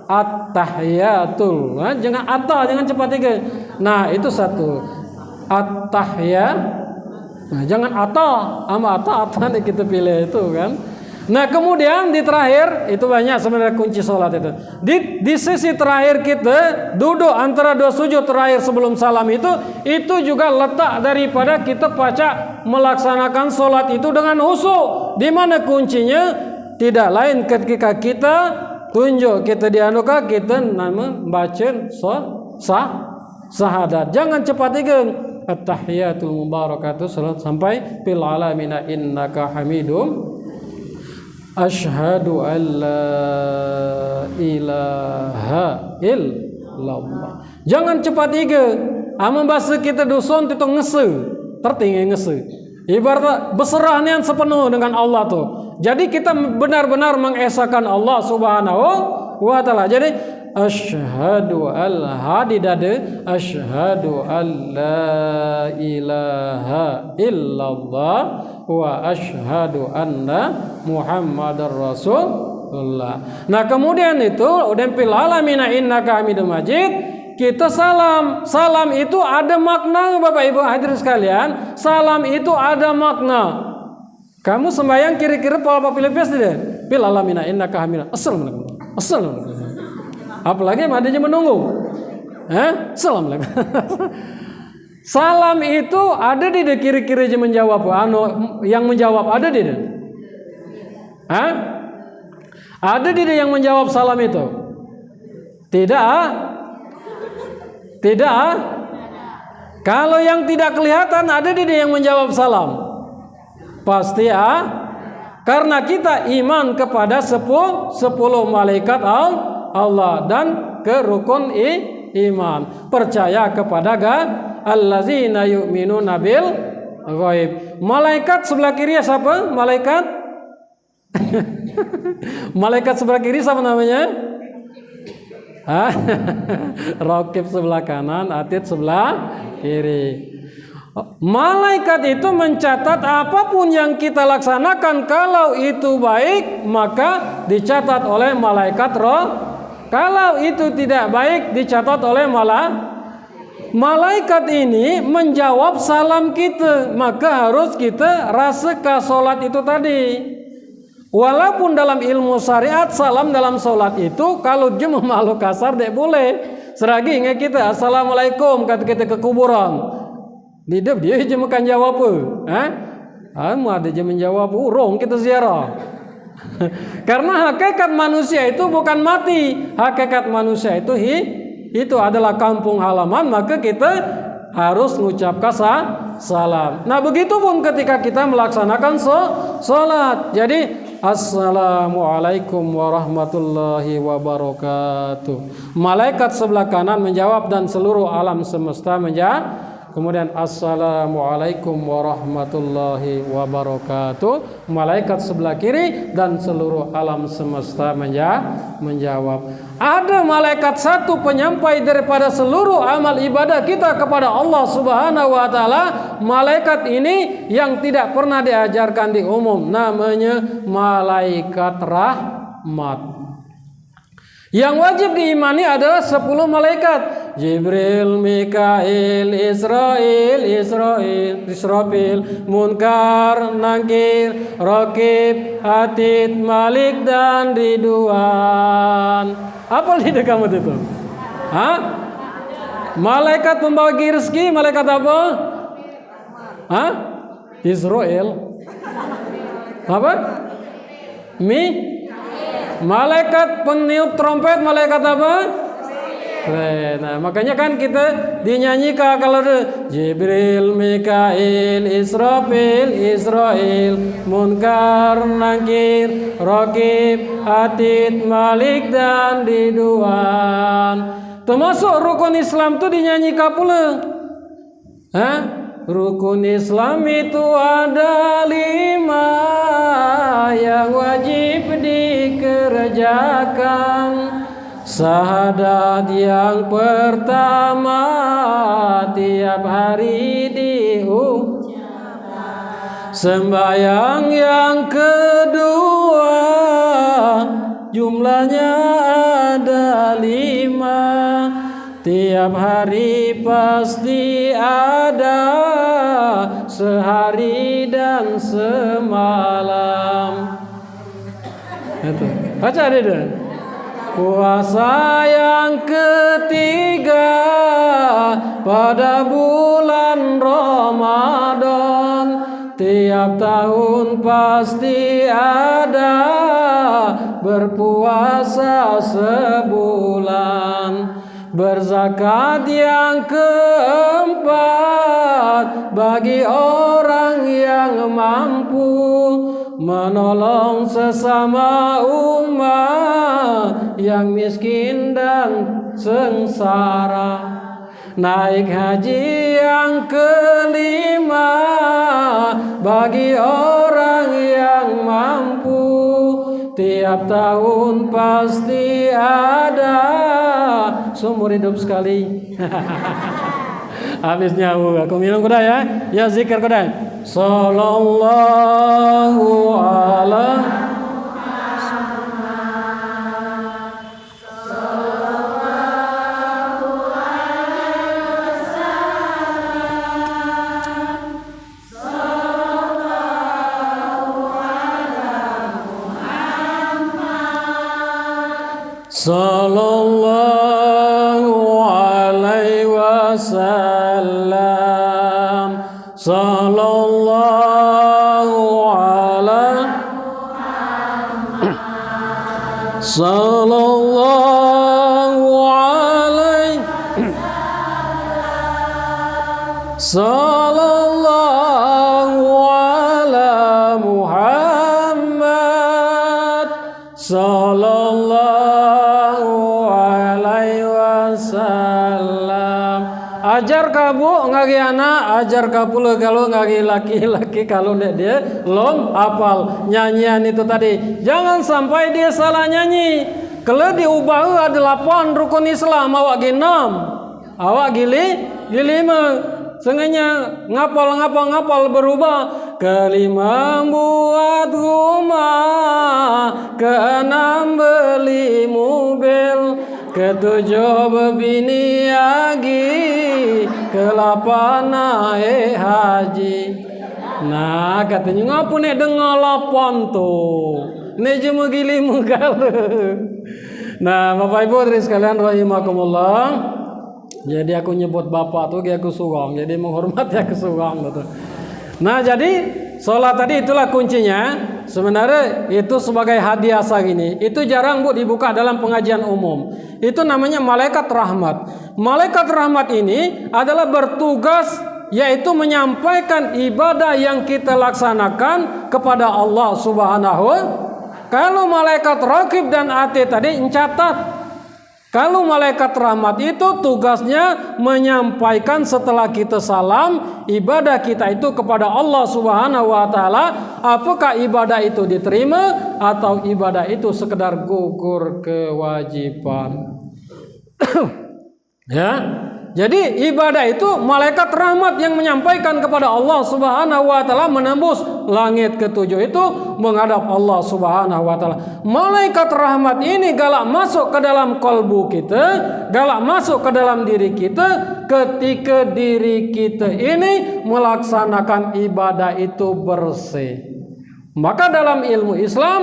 At-tahiyatul. Jangan jangan cepat tiga. Nah, itu satu. Nah, jangan sama kita pilih itu kan. Nah, kemudian di terakhir itu banyak sebenarnya kunci sholat itu. Di sisi terakhir kita duduk antara dua sujud terakhir sebelum salam itu juga letak daripada kita baca melaksanakan sholat itu dengan khusyuk. Di mana kuncinya? Tidak lain ketika kita tunjuk kita dianuka kita baca syahadat. Jangan cepat igen. At-tahiyatul mubarakatuh salat sampai fil alamina innaka hamidum asyhadu an la ilaha illallah. Jangan cepat igen. Amun bahasa kita dusun itu tertinggi ngese. Ibarat berserahnya sepenuh dengan Allah tuh. Jadi kita benar-benar mengesahkan Allah Subhanahu wa taala. Jadi asyhadu asyhadu alla ilaha illallah wa asyhadu anna muhammadar rasulullah. Nah, kemudian itu udah fil alamina innaka hamidum majid. Kita salam itu ada makna Bapak Ibu hadirin sekalian. Salam itu ada makna. Kamu sembahyang kira-kira pola Filipis deh. Fil alamina innaka hamidum. Assalamualaikum. Apalagi adanya menunggu. Assalamualaikum. Salam itu ada di kira-kira aja menjawab. Yang menjawab ada di dia. Ada di dia yang menjawab salam itu. Tidak. Kalau yang tidak kelihatan ada di dia yang menjawab salam. Pasti karena kita iman kepada 10 malaikat Allah dan ke rukun iman. Percaya kepada allazina yu'minuna bil ghaib. Malaikat sebelah kiri siapa? Malaikat sebelah kiri siapa namanya? Hah? Raqib sebelah kanan, atid sebelah kiri. Malaikat itu mencatat apapun yang kita laksanakan, kalau itu baik maka dicatat oleh malaikat roh. Kalau itu tidak baik dicatat oleh malaikat ini menjawab salam kita, maka harus kita rasakan sholat itu tadi. Walaupun dalam ilmu syariat salam dalam sholat itu kalau cuma makhluk kasar tidak boleh. Seragi ingat kita assalamualaikum kata kita ke kuburan. Hidup dia cuma kan jawab ada je menjawab urung kita ziarah. Karena hakikat manusia itu bukan mati, hakikat manusia itu adalah kampung halaman, maka kita harus mengucapkan salam. Nah, begitupun ketika kita melaksanakan sholat. Jadi assalamualaikum warahmatullahi wabarakatuh. Malaikat sebelah kanan menjawab dan seluruh alam semesta menjawab. Kemudian assalamualaikum warahmatullahi wabarakatuh. Malaikat sebelah kiri dan seluruh alam semesta menjawab. Ada malaikat satu penyampai daripada seluruh amal ibadah kita kepada Allah Subhanahu wa taala. Malaikat ini yang tidak pernah diajarkan di umum, namanya malaikat rahmat. Yang wajib diimani adalah 10 malaikat. Jibril, Mikail, Israfil, Munkar, Nakir, Raqib, Atid, Malik dan Ridwan. Apa lidah kamu itu? Hah? Malaikat pembagi rezeki, malaikat apa? Hah? Israel. Apa? Malaikat peniup trompet, malaikat apa? Nah, makanya kan kita dinyanyikan kalau Jibril, Mikail, Israfil, Munkar, Nakir, Raqib, Atid, Malik dan Ridwan. Termasuk rukun Islam itu dinyanyikan pula. Rukun Islam itu ada 5 yang wajib dikerjakan. Syahadat yang pertama tiap hari diucapkan. Sembahyang yang kedua jumlahnya ada 5. Tiap hari pasti ada, sehari dan semalam. Itu. Baca ada. Puasa yang ketiga pada bulan Ramadan. Tiap tahun pasti ada, berpuasa sebulan. Berzakat yang keempat bagi orang yang mampu, menolong sesama umat yang miskin dan sengsara. Naik haji yang kelima bagi orang yang mampu, tiap tahun pasti ada, seumur hidup sekali. Habis nyawa, aku minum kuda ya. Ya zikir kuda. Sallallahu alaihi Sallallahu alaihi wasallam. Sallallahu alaihi Sallallahu alaihi Sallallahu ala Muhammad. Sallallahu alaihi wasallam. Ajar kabu ngagi anak, ajar kapula kalau ngagi laki-laki kalau dia lom apal nyanyian itu tadi. Jangan sampai dia salah nyanyi. Kalau diubah 8 rukun Islam awak genam, awak gili 5. Sengaja ngapal berubah. Kelima buat rumah, keenam beli mobil, ketujuh berbini lagi, ke-8 naik haji. Nah katanya ngapa nih dengar 8 tuh, nih cuma gili mengkala. Nah Bapak Ibu hadirin sekalian rahimakumullah. Jadi aku nyebut bapak tuh aku suwang, jadi menghormati aku suwang gitu. Nah jadi sholat tadi itulah kuncinya. Sebenarnya itu sebagai hadiah segini, itu jarang Bu dibuka dalam pengajian umum. Itu namanya malaikat rahmat. Malaikat rahmat ini adalah bertugas yaitu menyampaikan ibadah yang kita laksanakan kepada Allah Subhanahu. Kalau malaikat raqib dan atid tadi mencatat. Kalau malaikat rahmat itu tugasnya menyampaikan setelah kita salam ibadah kita itu kepada Allah Subhanahu wa taala, apakah ibadah itu diterima atau ibadah itu sekedar gugur kewajiban. Ya. Jadi ibadah itu malaikat rahmat yang menyampaikan kepada Allah Subhanahu wa taala menembus langit ke-7 itu menghadap Allah Subhanahu wa taala. Malaikat rahmat ini galak masuk ke dalam kalbu kita, galak masuk ke dalam diri kita ketika diri kita ini melaksanakan ibadah itu bersih. Maka dalam ilmu Islam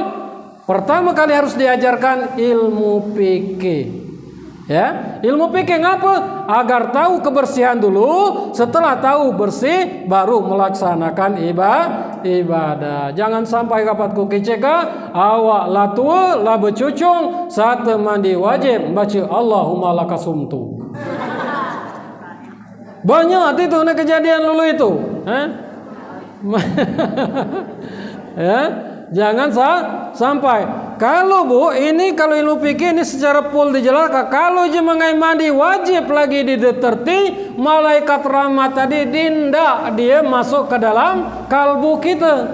pertama kali harus diajarkan ilmu fikih. Ya, ilmu fikih ngapa? Agar tahu kebersihan dulu, setelah tahu bersih baru melaksanakan ibadah. Jangan sampai rapat ku keceka, awak la tua, la becucung, saat mandi wajib baca Allahumma lakasumtu. Banyak itu kejadian dulu itu. Ya, jangan sampai. Kalau Bu, ini kalau ilmu fikih ini secara full dijelaskan. Kalau jemangai mandi wajib lagi dideterti, malaikat rahmat tadi dinda dia masuk ke dalam kalbu kita.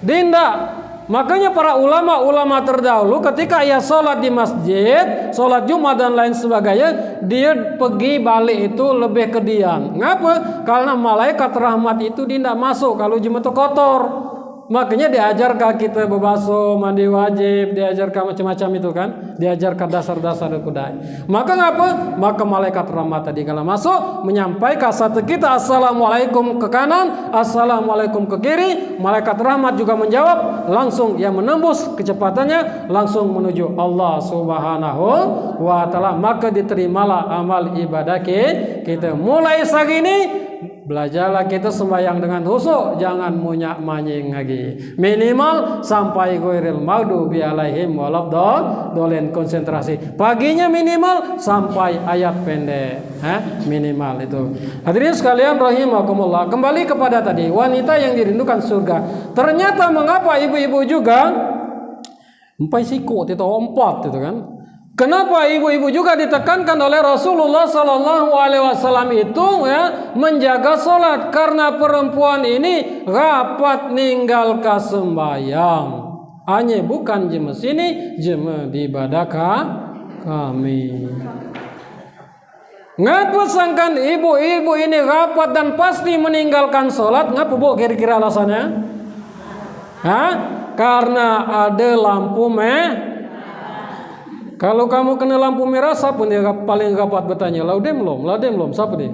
Dinda. Makanya para ulama terdahulu ketika ia sholat di masjid, sholat Jumat dan lain sebagainya, dia pergi balik itu lebih ke diam. Ngapa? Karena malaikat rahmat itu dinda masuk kalau Jumat itu kotor. Makanya diajarkan kita berbasuh, mandi wajib, diajarkan macam-macam itu kan, diajarkan dasar-dasar kudai. Maka ngapa? Maka malaikat rahmat tadi kalau masuk menyampaikan satu kita assalamualaikum ke kanan, assalamualaikum ke kiri, malaikat rahmat juga menjawab, langsung yang menembus kecepatannya langsung menuju Allah Subhanahu wa taala. Maka diterimalah amal ibadah kita. Mulai segini belajarlah kita sembahyang dengan khusyuk, jangan munyak manying lagi. Minimal sampai ghairil maghdubi alaihim waladdallin, konsentrasi. Paginya minimal sampai ayat pendek. Minimal itu. Hadirin sekalian rahimakumullah, kembali kepada tadi wanita yang dirindukan surga. Ternyata mengapa ibu-ibu juga empai sikut itu 4 itu kan? Kenapa ibu-ibu juga ditekankan oleh Rasulullah Sallallahu Alaihi Wasallam itu ya menjaga sholat, karena perempuan ini rapat ninggal sembahyang. Hanya bukan jema sini, jema di badaka kami. Ngapa sangkan ibu-ibu ini rapat dan pasti meninggalkan sholat? Ngapa Bu kira-kira alasannya? Karena ada lampu merah. Kalau kamu kena lampu merah, siapa dia paling rapat bertanya? Laudem belum, siapa dia?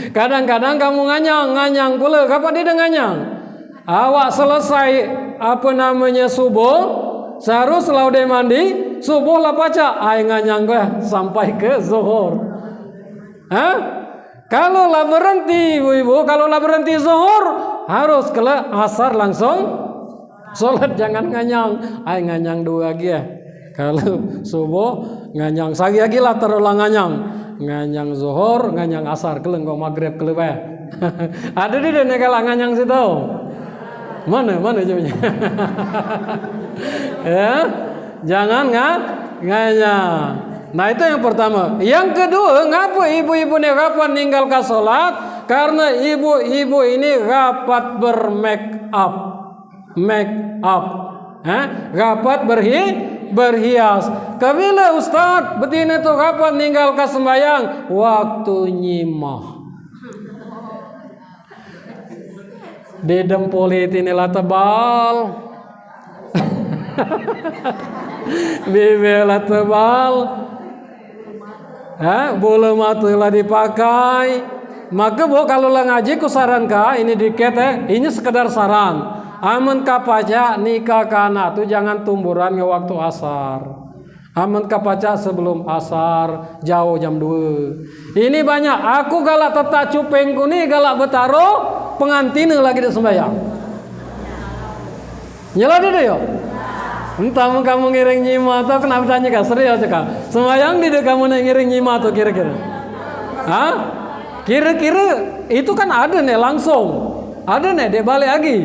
Kadang-kadang kamu nganyang pula, kapan dia nganyang? Awak selesai subuh, seharusnya laudem mandi, subuh lah baca, nganyang lah sampai ke zuhur. Kalau lah berhenti ibu-ibu, kalau lah berhenti zuhur, harus ke asar langsung sholat, jangan nganyang 2 lagi ya. Kalau subuh nganyang sagi lagi lah terulang nganyang zuhur, nganyang asar, keleng kok maghrib kelebih. Ada di negara nganyang situ. Mana jawabnya? Ya, jangan nganyang. Nah itu yang pertama. Yang kedua, ngapa ibu-ibu ini rapat ninggalkan sholat? Karena ibu-ibu ini rapat bermake up. Rapat berhias. Kabila Ustaz, betina itu kapan ninggalkan sembahyang? Waktu nyimah. Di dempul inilah tebal. Bibirlah tebal. Bulu matulah dipakai. Maka kalau lah ngaji ku saran ka ini dikit ini sekedar saran. Amun kapaca nikah kana tu jangan tumburan ke waktu asar. Amun kapaca sebelum asar jauh jam 2. Ini banyak aku galak tetap cupengku nih galak betaro pengantin lagi di sembahyang. Nyala dulu yo. Entah kamu ngiring nyima atau kenapa tanya kak serius kak. Sembahyang di kamu ngiring nyima atau kira-kira. Hah? Kira-kira itu kan ada nih langsung, ada nih dia balik lagi.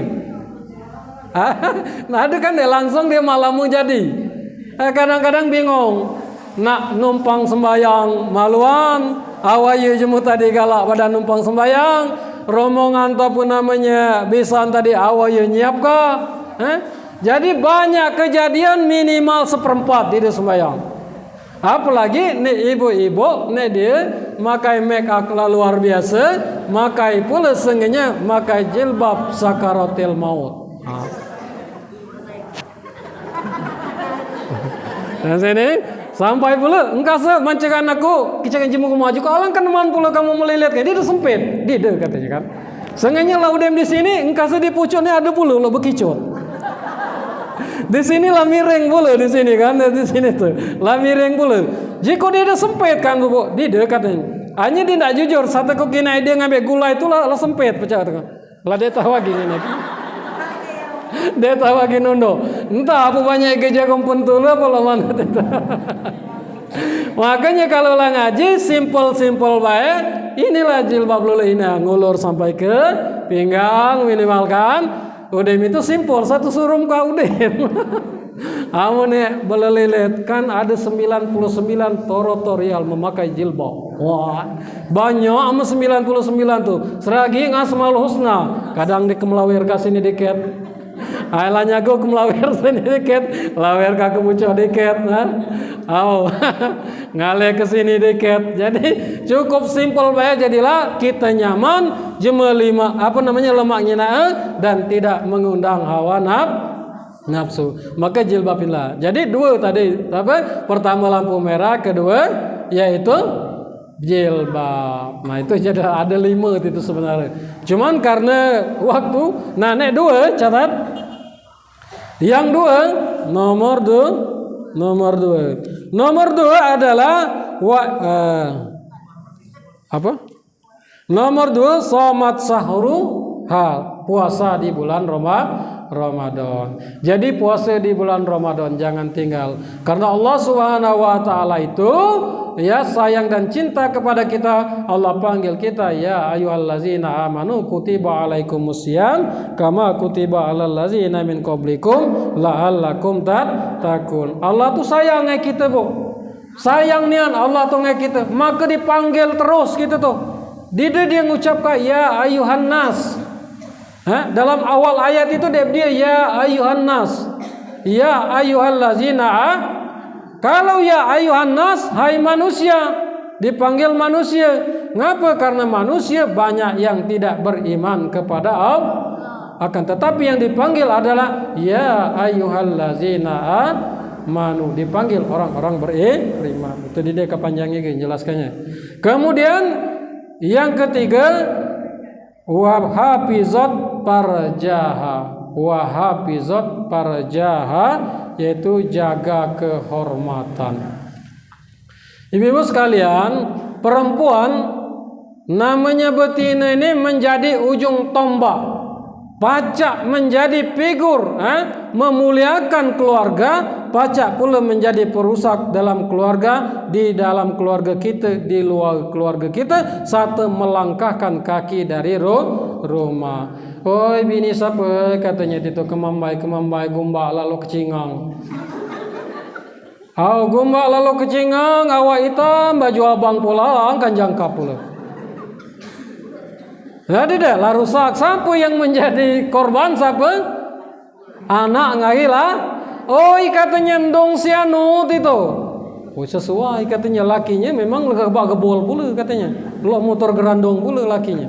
Nah ada kan dia langsung dia malamu jadi. Kadang-kadang bingung. Nak numpang sembayang maluan, awayu jemu tadi galak pada numpang sembayang, rombongan ataupun namanya bisa tadi awayu nyiap kah? Jadi banyak kejadian minimal 1/4 di sembayang. Apalagi nih ibu-ibu nih dia makai make up luar biasa, makai pula sengaja makai jilbab sakaratil maut. Nah sini sampai pula engkau mancakan aku kicakan jimu maju ke alang kan teman pula kamu melihat kayak dia udah sempit, dia katanya kan. Sengaja laudem di sini engkau di pucuknya ada pula lo bekicut. Di sini lah miring pula di sini kan, di sini tuh lah miring pula. Jika dia udah sempit kan bu, dia katanya. Hanya dia tidak jujur. Satu kukina dia ngambil gula itu lah sempit pecah kan. Lah dia tahu lagi ini. Dia tahu lagi nondo. Entah apa banyak gereja kumpul tuh apa lah mana itu. Makanya kalau lah ngaji simple baik. Inilah jilbab lulu ini ngulur sampai ke pinggang minimalkan. Udem itu simpel, satu surum ka udem. Amune belelilit kan ada 99 toritorial memakai jilbab. Wah, banyak ama 99 tuh. Seragi ngasmaul husna, kadang dikemlawir ka sini dikit. Ailanya go kemlawir sini dikit, lawir ka kebucok dikit, ngale ke sini dikit. Jadi cukup simpel bae jadilah kita nyaman, jemelima lemaknya dan tidak mengundang hawa nafsu. Maka jilbabillah. Jadi dua tadi, pertama lampu merah, kedua yaitu jilbab. Nah itu jadi ada 5 itu sebenarnya. Cuman karena waktu, nah nek 2 catat. Yang 2 nomor 2 adalah Nomor 2 somat sahru puasa di bulan Ramadan. Jadi puasa di bulan Ramadan jangan tinggal. Karena Allah Subhanahu wa taala itu ya sayang dan cinta kepada kita. Allah panggil kita ya ayyuhallazina amanu kutiba alaikumusiyam kama kutiba alal ladzina min qablikum la'allakum tattaqun. Allah tuh sayang kita, Bu. Sayang nian Allah tuh kita. Maka dipanggil terus gitu tuh. Dia ngucapkan ya ayyuhan nas. Dalam awal ayat itu dia ya ayyuhan nas. Ya ayyuhallazina. Kalau ya ayyuhan nas, hai manusia, dipanggil manusia. Ngapa? Karena manusia banyak yang tidak beriman kepada Allah. Akan tetapi yang dipanggil adalah ya ayyuhallazina amanu, dipanggil orang-orang beriman. Itu dia kepanjangnya jelaskannya. Kemudian yang ketiga wahafizat parjaha, yaitu jaga kehormatan. Ibu-ibu sekalian, perempuan namanya betina ini menjadi ujung tombak, pacak menjadi figur memuliakan keluarga, pacak pula menjadi perusak dalam keluarga, di dalam keluarga kita, di luar keluarga kita, satu melangkahkan kaki dari rumah. Oi bini siapa katanya itu kemambai gumbak lalu kecingang. Gumbak lalu kecingang, awak hitam baju abang pula kan jangkap pula. Jadi deh lah rusak. Siapa yang menjadi korban? Siapa? Anak oi katanya ndong si anu itu. Oh sesuai katanya lakinya memang gebol pula katanya. Lo motor gerandong pula lakinya.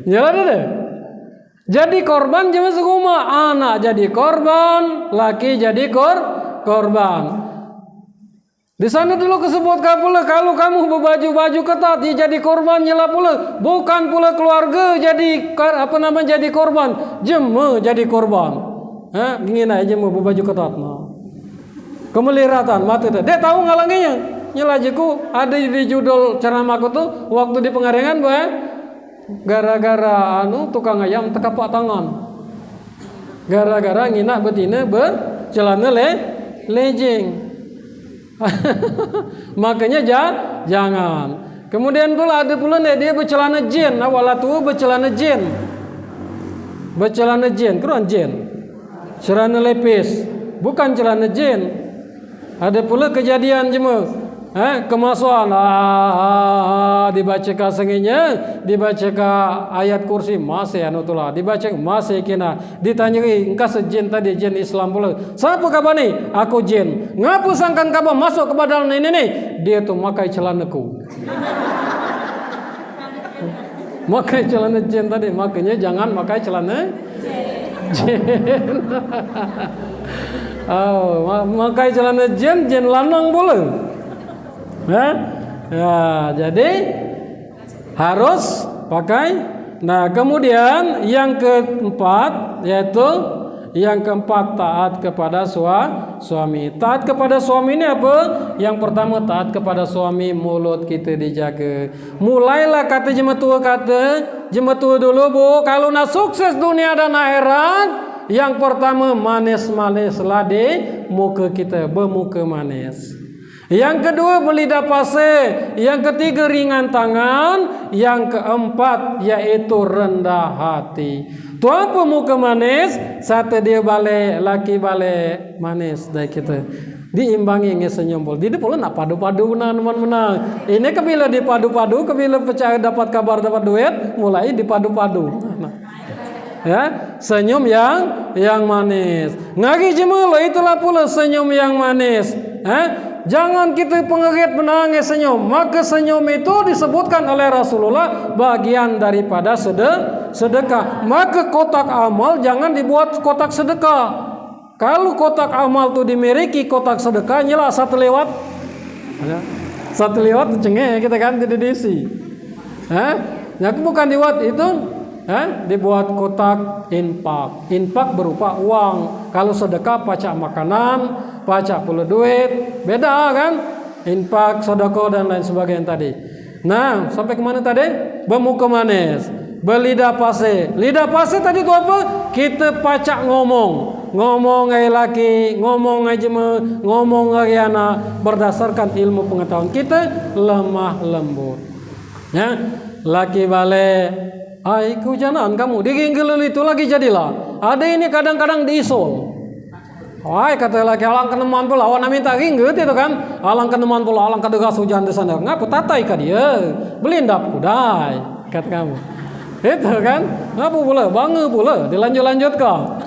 Jalan deh. Jadi korban jangan sekuma, anak jadi korban, laki jadi korban. Di sana dulu kesebut pula kalau kamu berbaju-baju ketat dia jadi korban nyela pula, bukan pula keluarga jadi jadi korban, jeme jadi korban. Ingin aja mau berbaju ketat no. Kemeliratan mati tu. Dia tahu ngalanginya. Nyela jiku ada di judul ceramahku tuh waktu di Pengarengan gara-gara tukang ayam tekapak tangan. Gara-gara ngina betina bercelana lejing. Makanya jangan. Kemudian pula ada pula dia bercelana jin. Awal tu bercelana jin. Bercelana jin, keruan jin. Celana lepis, bukan celana jin. Ada pula kejadian jema. Kemasuan dibaca senginya, dibaca ayat kursi masih tulah, dibaca masih kena ditanyai engkau sejin tadi jin Islam pula. Siapa kabar ni? Aku jin. Ngapu sangkan kabar masuk ke badan ini? Dia tu makai celanaku. Makai celana jin tadi, makanya jangan makai celana jin. Makai celana jin lanang pula. Ya, jadi harus pakai. Nah, kemudian yang keempat yaitu taat kepada suami. Taat kepada suami ini apa? Yang pertama taat kepada suami, mulut kita dijaga. Mulailah kata jematua dulu bu, kalau nak sukses dunia dan akhirat, yang pertama manis-manislah di muka kita, bermuka manis. Yang kedua berlidah pasir, yang ketiga ringan tangan, yang keempat yaitu rendah hati. Tu apa muka manis? Satu dia balik, laki balik manis dari kita. Diimbangi dengan senyum pula. Dia pula nak padu-padu menang. Ini kebila dipadu-padu, kebila percaya dapat kabar dapat duit, mulai dipadu-padu. Ya, senyum yang manis. Ngagi jemul itulah pula senyum yang manis. Jangan kita pengerit menangis senyum. Maka senyum itu disebutkan oleh Rasulullah bagian daripada sedekah. Maka kotak amal jangan dibuat kotak sedekah. Kalau kotak amal itu dimiliki kotak sedekah, nyala satu lewat cengeng kita kan tidak diisi. Yang bukan dibuat itu, dibuat kotak infak. Infak berupa uang. Kalau sedekah pacak makanan, pacak pula duit, beda kan? Infak, sedekah dan lain sebagainya tadi. Nah, sampai kemana tadi? Bermuka manis, berlidah pasir. Lidah pasir tadi itu apa? Kita pacak ngomong ai laki, ngomong ai jema, ngomong ai anak berdasarkan ilmu pengetahuan kita lemah lembut. Ya, laki balik, ai kehujanan kamu, diginggelul itu lagi jadilah. Ada ini kadang-kadang diisul. Wah, kata laki alang keneman pula, awan minta ringget itu kan, alang keneman pula, alang kadegas hujan di sana. Ngapa tatai ka dia? Belindap kudai, kata kamu. Itu kan, ngapa pula, bangga pula, dilanjut kau.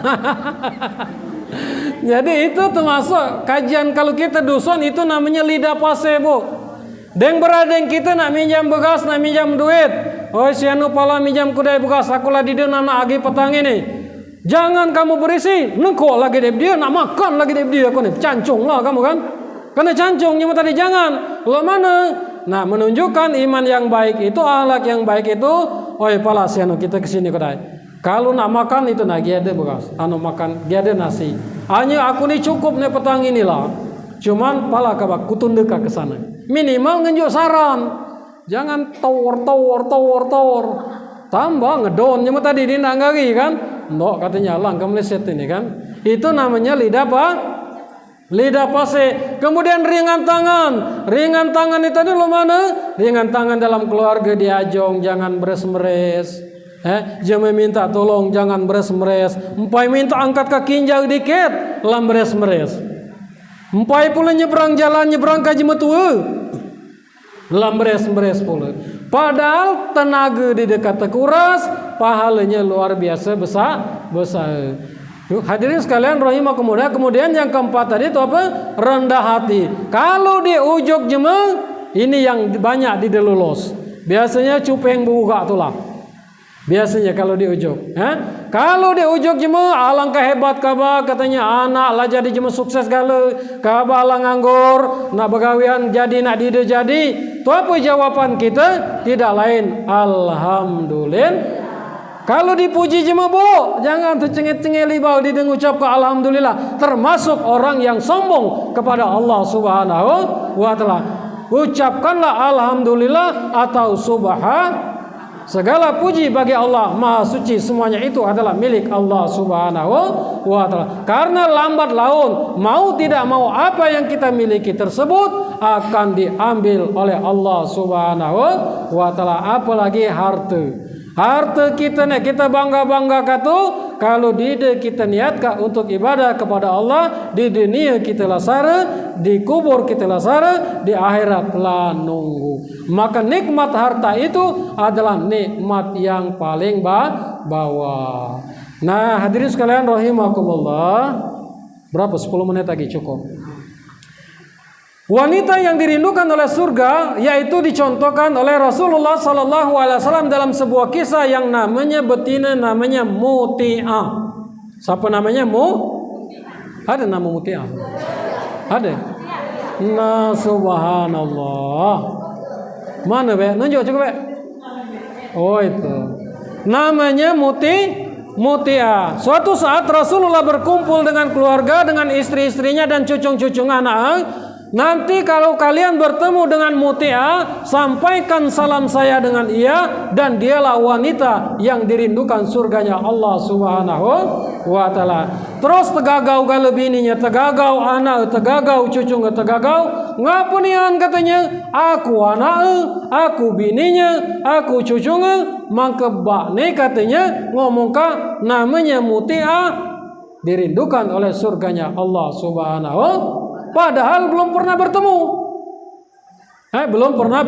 Jadi itu termasuk kajian kalau kita dusun itu namanya lidah pasir bu. Deng beradeng kita nak minjam bekas, nak minjam duit. Oh si anu pala minjam kudai bekas, akulah di dia nak agi petang ini. Jangan kamu berisi, nengkok lagi dia nak makan lagi dia kau ni, cancung lah kamu kan? Kena cancung, cuma tadi jangan. Lo mana? Nah menunjukkan iman yang baik itu, akhlak yang baik itu. Oh pala si anu kita kesini kedai. Kalau nak makan itu nak giade bekas, anu makan giade nasi. Hanya aku ni cukup ni petang inilah. Cuman pala kabak kutundeka ke sana. Minimal ngenjuk saran. Jangan tor. Tambah ngedon cuma tadi dia nak ngari kan. Ndok katanya lang kemeleset ini kan. Itu namanya lidah apa? Lidah pasir. Kemudian ringan tangan. Ringan tangan itu dulu mana? Ringan tangan dalam keluarga diajong, jangan beres-meres. Jangan minta tolong, jangan beres-meres. Empai minta angkat kaki jauh dikit, lam beres-meres. Empai pula nyebrang jalan, nyebrang kaji metua. Lam beres-meres pula. Padahal tenaga di dekat terkuras, pahalanya luar biasa besar. Hadirin sekalian rahimakumullah. Kemudian yang keempat tadi itu apa? Rendah hati. Kalau di ujug jema, ini yang banyak didelulos. Biasanya cupeng buka tulah. Biasanya kalau di ujug. Kalau di ujug jema, alangkah hebat kaba katanya anak lah jadi jema sukses gala. Kaba lah nganggur, nak begawian jadi, nak dide jadi. Tu apa jawaban kita? Tidak lain alhamdulillah. Kalau dipuji jema bu, jangan tercengit-cengit libau dideng ucap ke alhamdulillah. Termasuk orang yang sombong kepada Allah Subhanahu wa taala. Ucapkanlah alhamdulillah atau segala puji bagi Allah Maha Suci, semuanya itu adalah milik Allah Subhanahu wa taala. Karena lambat laun, mau tidak mau apa yang kita miliki tersebut akan diambil oleh Allah Subhanahu wa taala, apalagi harta. Harta kita nih kita bangga katu kalau dide kita niatkan untuk ibadah kepada Allah, di dunia kita lasara, di kubur kita lasara, di akhirat lah nunggu. Maka nikmat harta itu adalah nikmat yang paling bawah. Nah, hadirin sekalian rahimakumullah. Berapa? 10 menit lagi cukup. Wanita yang dirindukan oleh surga yaitu dicontohkan oleh Rasulullah SAW dalam sebuah kisah yang namanya betina, namanya Muti'ah. Siapa namanya Ada nama Muti'ah? Ada? Nah, subhanallah. Mana be? Nunjuk coba be. Oh itu. Namanya Muti'ah. Suatu saat Rasulullah berkumpul dengan keluarga, dengan istri-istrinya dan cucu-cucu anak. Nanti kalau kalian bertemu dengan Muti'ah, sampaikan salam saya dengan ia, dan dialah wanita yang dirindukan surganya Allah Subhanahu wa taala. Terus tegagau gala bininya, tegagau anak, tegagau cucu, tegagau. Ngapunian katanya, aku anak, aku bininya, aku cucunya, mangke bakne katanya ngomongka namanya Muti'ah dirindukan oleh surganya Allah Subhanahu. Padahal belum pernah bertemu. Belum pernah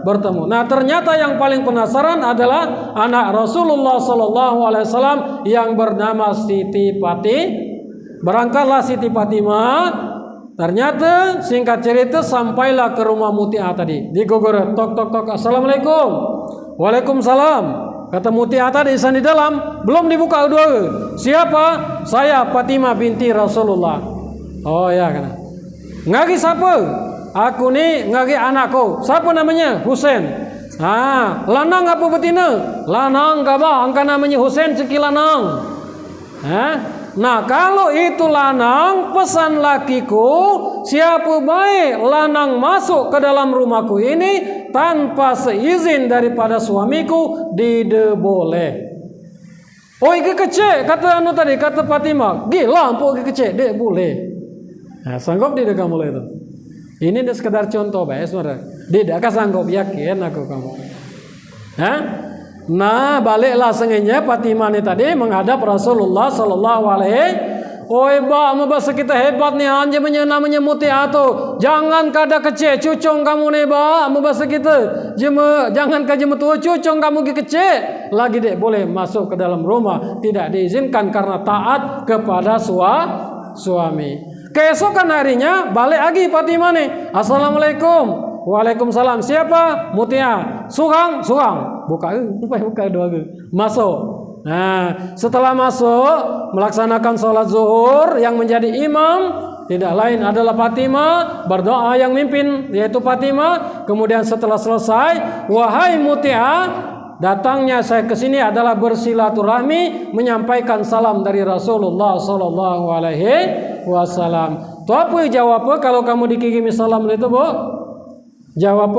bertemu. Nah, ternyata yang paling penasaran adalah anak Rasulullah SAW yang bernama Siti Fatimah. Berangkatlah Siti Fatimah. Ternyata singkat cerita sampailah ke rumah Muti'ah tadi. Digogor, tok tok tok, assalamualaikum. Waalaikumsalam. Kata Muti'ah tadi di dalam, belum dibuka dua. Siapa? Saya Fatimah binti Rasulullah. Oh ya kan. Ngagi siapa? Aku nih ngagi anakku. Siapa namanya? Husain. Lanang apa betina? Lanang gabah, angka namanya Husain ceki lanang. Nah, kalau itu lanang, pesan lakiku, siapa baik lanang masuk ke dalam rumahku ini tanpa seizin daripada suamiku, tidak boleh. Oh, iki kecil, kata anu tadi, kata Fatimah. Gila, ampun iki kecil, dia boleh. Nah, sanggup tidak kamu itu? Ini dah sekedar contoh, baik saudara. Tidak kan sanggup, yakin aku kamu. Nah, baliklah sengaja Fatimah ini tadi menghadap Rasulullah Sallallahu Alaihi. Oi ba, bahasa kita hebat nih, anja namanya Muti'ah tu. Jangan kada kecil, cucung kamu nih ba, bahasa kita. Jangan kamu tua, cucung kamu kecil. Lagi dek boleh masuk ke dalam rumah, tidak diizinkan karena taat kepada suami. Keesokan harinya balik lagi Fatimah nih. Assalamualaikum. Waalaikumsalam. Siapa? Muti'ah. Sugang. Buka doa. Masuk. Nah, setelah masuk melaksanakan sholat zuhur, yang menjadi imam tidak lain adalah Fatimah, berdoa yang mimpin yaitu Fatimah. Kemudian setelah selesai, wahai Muti'ah, datangnya saya ke sini adalah bersilaturahmi, menyampaikan salam dari Rasulullah Sallallahu Alaihi Wasallam. Tu apa jawab kalau kamu dikirimi salam itu, Bu? Jawab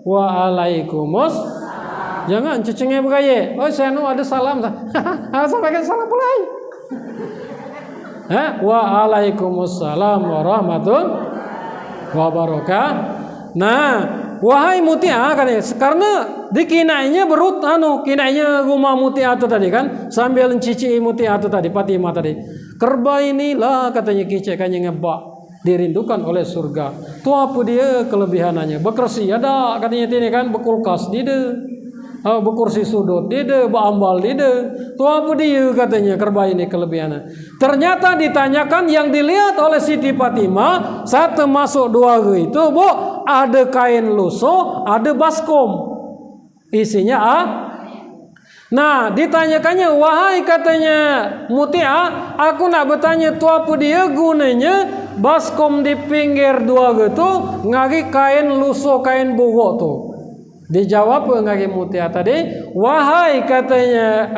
Waalaikumsalam. Jangan cecengnya begaya. Oh, saya ada salam. Sampaikan salam pula. Waalaikumsalam warahmatullahi wabarakatuh. Nah, wahai Muti'ah kan, karena dikinainya kinainya rumah Muti'ah itu tadi kan, sambil cici Muti'ah itu tadi, Fatimah tadi. Kerba inilah katanya kicekannya ngebak, dirindukan oleh surga. Tu apa dia kelebihannya? Bekersi ada katanya ini kan, bekulkas dia. Bekursi sudut dide, ambal dide. Tu apa dia katanya kerba ini kelebihannya. Ternyata ditanyakan yang dilihat oleh Siti Fatimah saat masuk dua itu, Bu, ada kain lusuh, ada baskom. Isinya Nah, ditanyakannya, wahai katanya Mutia, aku nak bertanya tu apa dia gunanya baskom di pinggir dua gitu, ngagi kain lusuh, kain bugok tu. Dijawab ngagi Mutia tadi, wahai katanya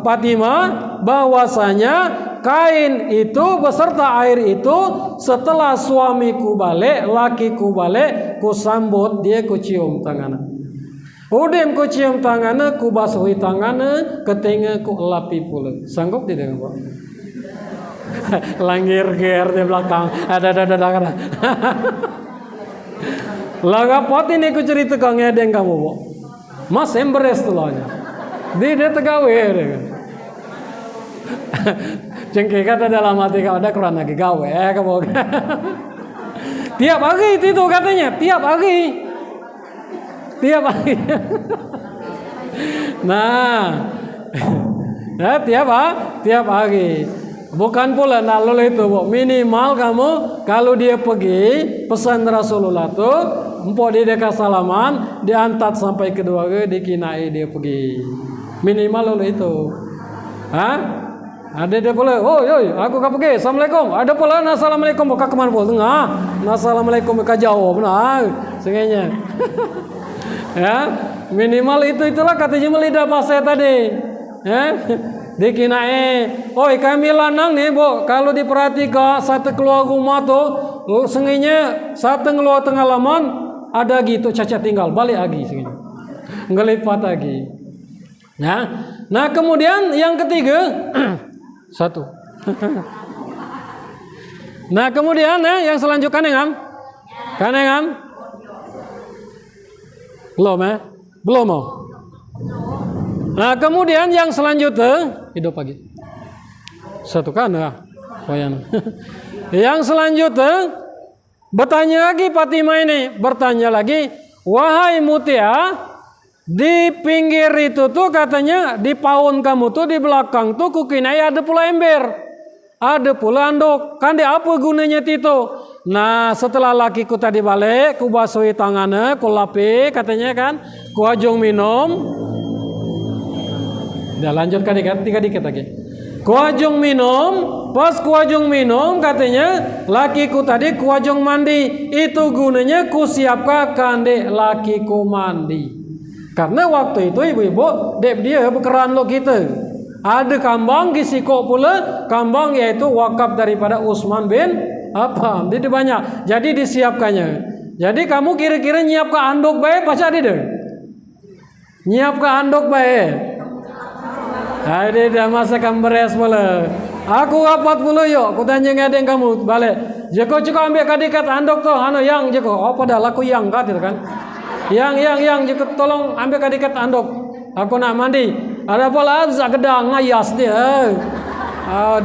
Fatimah, bahwasanya kain itu beserta air itu setelah suamiku balik, lakiku balik, ku sambut dia, ku cium tangannya. Udah ku cium tangannya, ku basuhi tangannya, ketingga ku elapi pula. Sanggup tidak, Pak? Langgir-gir di belakang. Ada. Laga pot ini ku cerita kau ngedeng kamu, Bu. Mas emberes tulahnya. Dia tegawe. Cengkeh kata dalam hati kau ada keran lagi gawe, kamu. Tiap hari itu katanya, tiap hari. Nah, tiap hari. Bukan pula nalul itu, Bu. Minimal kamu kalau dia pergi pesan Rasulullah tuh, empok dia dekat salaman, diantat sampai kedua ke dikinai dia pergi. Minimal lalu itu. Ada dia pula, aku kau pergi, assalamualaikum. Ada pula, assalamualaikum, buka kemana pula tengah, assalamualaikum buka jauh, sengenya. Ya, minimal itulah kata jumlah lidah bahasa tadi. Dikinae, kami lanang nih, Bu, kalau diperhatikan satu keluar rumah tuh, sengenya satu keluar tengah laman ada gitu cacat tinggal, balik lagi sengenya. Ngelipat lagi. Ya. Nah, kemudian yang ketiga satu. Nah, kemudian yang selanjutnya kan? Belum mau. Nah, kemudian yang selanjutnya hidup pagi. Satu kan Yang selanjutnya bertanya lagi Fatimah ini, bertanya lagi, wahai Mutia, di pinggir itu tuh katanya di paun kamu tuh di belakang tuh kukinai ada pula ember, ada pula anduk. Kan di apa gunanya itu? Nah, setelah lakiku tadi balik, ku basuhi tangannya, ku lapi katanya kan, ku ajung minum. Dah lanjutkan dikit lagi. Ku ajung minum, pas ku ajung minum katanya, lakiku tadi ku ajung mandi. Itu gunanya ku siapkan kandek lakiku mandi. Karena waktu itu ibu-ibu, dia bekeran lo kita. Ada kambang gisiko pula, kambang yaitu wakaf daripada Utsman bin Affan. Jadi banyak. Jadi disiapkannya. Jadi kamu kira-kira nyiapkan anduk baik baca dia. Nyiapkan anduk baik. Ada dah masa kamu beres pula. Aku rapat pula yuk. Ku tanya ngadeng kamu balik. Jeko cukup ambil kadikat anduk tuh. Yang jeko. Apa dah laku yang kat itu kan? Yang jeko tolong ambil kadikat anduk. Aku nak mandi. Ada pula gedang ngayas dia.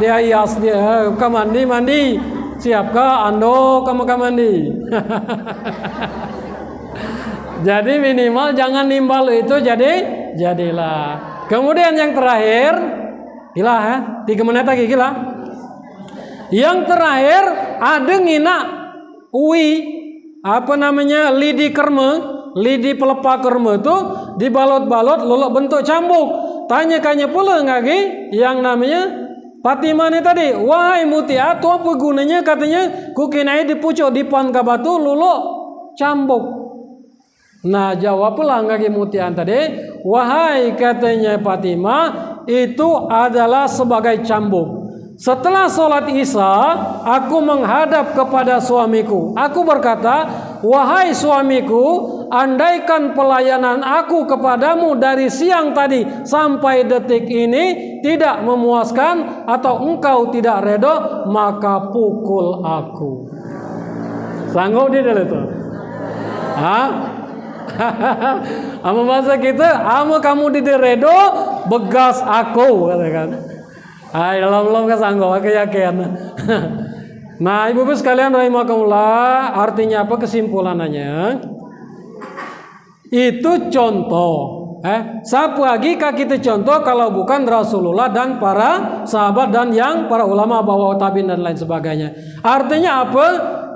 Dia hias dia. Kamu mandi. Siapkah anduk kamu mandi? Jadi minimal jangan nimbal itu jadilah. Kemudian yang terakhir, gila 3 menit lagi gila. Yang terakhir ada ngina lidi kerma, lidi pelepah kerma itu dibalot-balot lolok bentuk cambuk. Tanya-tanya pula ngagi yang namanya Fatimah ini tadi, wahai Mutia, tu apa gunanya katanya kukinai di pucuk dipan ka batu luluk cambuk. Nah, jawab pula ngagi Mutia tadi, wahai katanya Fatimah, itu adalah sebagai cambuk. Setelah sholat Isya, aku menghadap kepada suamiku. Aku berkata, wahai suamiku, andaikan pelayanan aku kepadamu dari siang tadi sampai detik ini tidak memuaskan atau engkau tidak redha, maka pukul aku. Sanggup dia itu? Ama bahasa kita, ama kamu tidak redha, begas aku, katakan. Belum kesanggup, aku yakin. Nah, ibu-ibu sekalian rahimakumullah, artinya apa kesimpulannya? Itu contoh. Siapa lagi kita contoh kalau bukan Rasulullah dan para sahabat dan yang para ulama bawah tabi'in dan lain sebagainya. Artinya apa?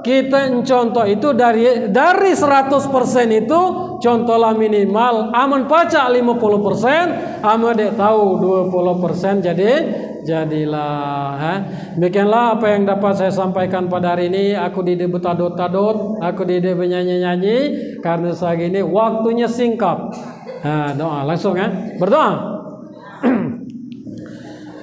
Kita contoh itu dari 100% itu contohlah minimal aman pacak 50%, ama dek tahu 20% jadilah. Demikianlah apa yang dapat saya sampaikan pada hari ini. Aku tidak betadot-tadot, aku tidak menyanyi-nyanyi karena saat ini waktunya singkat. Doa langsung berdoa.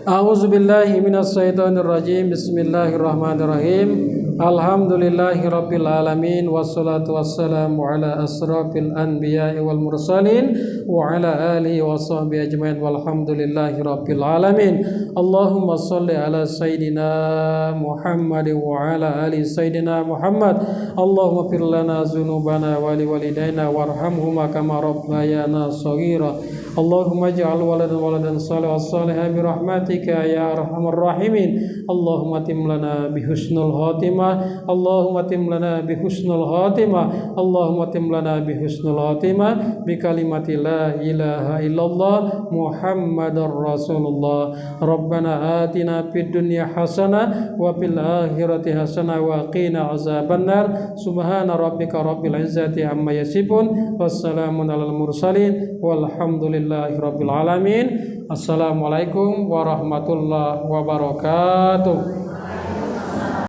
A'udzubillahi minasyaitonirrajim. Bismillahirrahmanirrahim. Alhamdulillahirabbil alamin wassalatu wassalamu ala asrafil anbiya'i wal mursalin wa ala alihi washabbihi ajmain walhamdulillahirabbil alamin. Allahumma shalli ala sayidina Muhammad wa ala ali sayidina Muhammad. Allahumma fir lana dzunubana wa liwalidayna warhamhuma kama rabbayana shaghira. Allahumma ij'al waladan salihan bi rahmatika ya arhamar rahimin. Allahumma tim lana bi husnul khatimah. Allahumma tim lana bi husnul khatimah. Allahumma tim lana bi husnul khatimah bi kalimati la ilaha illallah Muhammadar Rasulullah. Rabbana atina fid dunya hasanah wa fil akhirati hasanah wa qina azabannar. Subhana rabbika rabbil izzati amma yasifun. Wassalamun alal mursalin walhamdulillahi rabbil alamin. Assalamualaikum warahmatullahi wabarakatuh.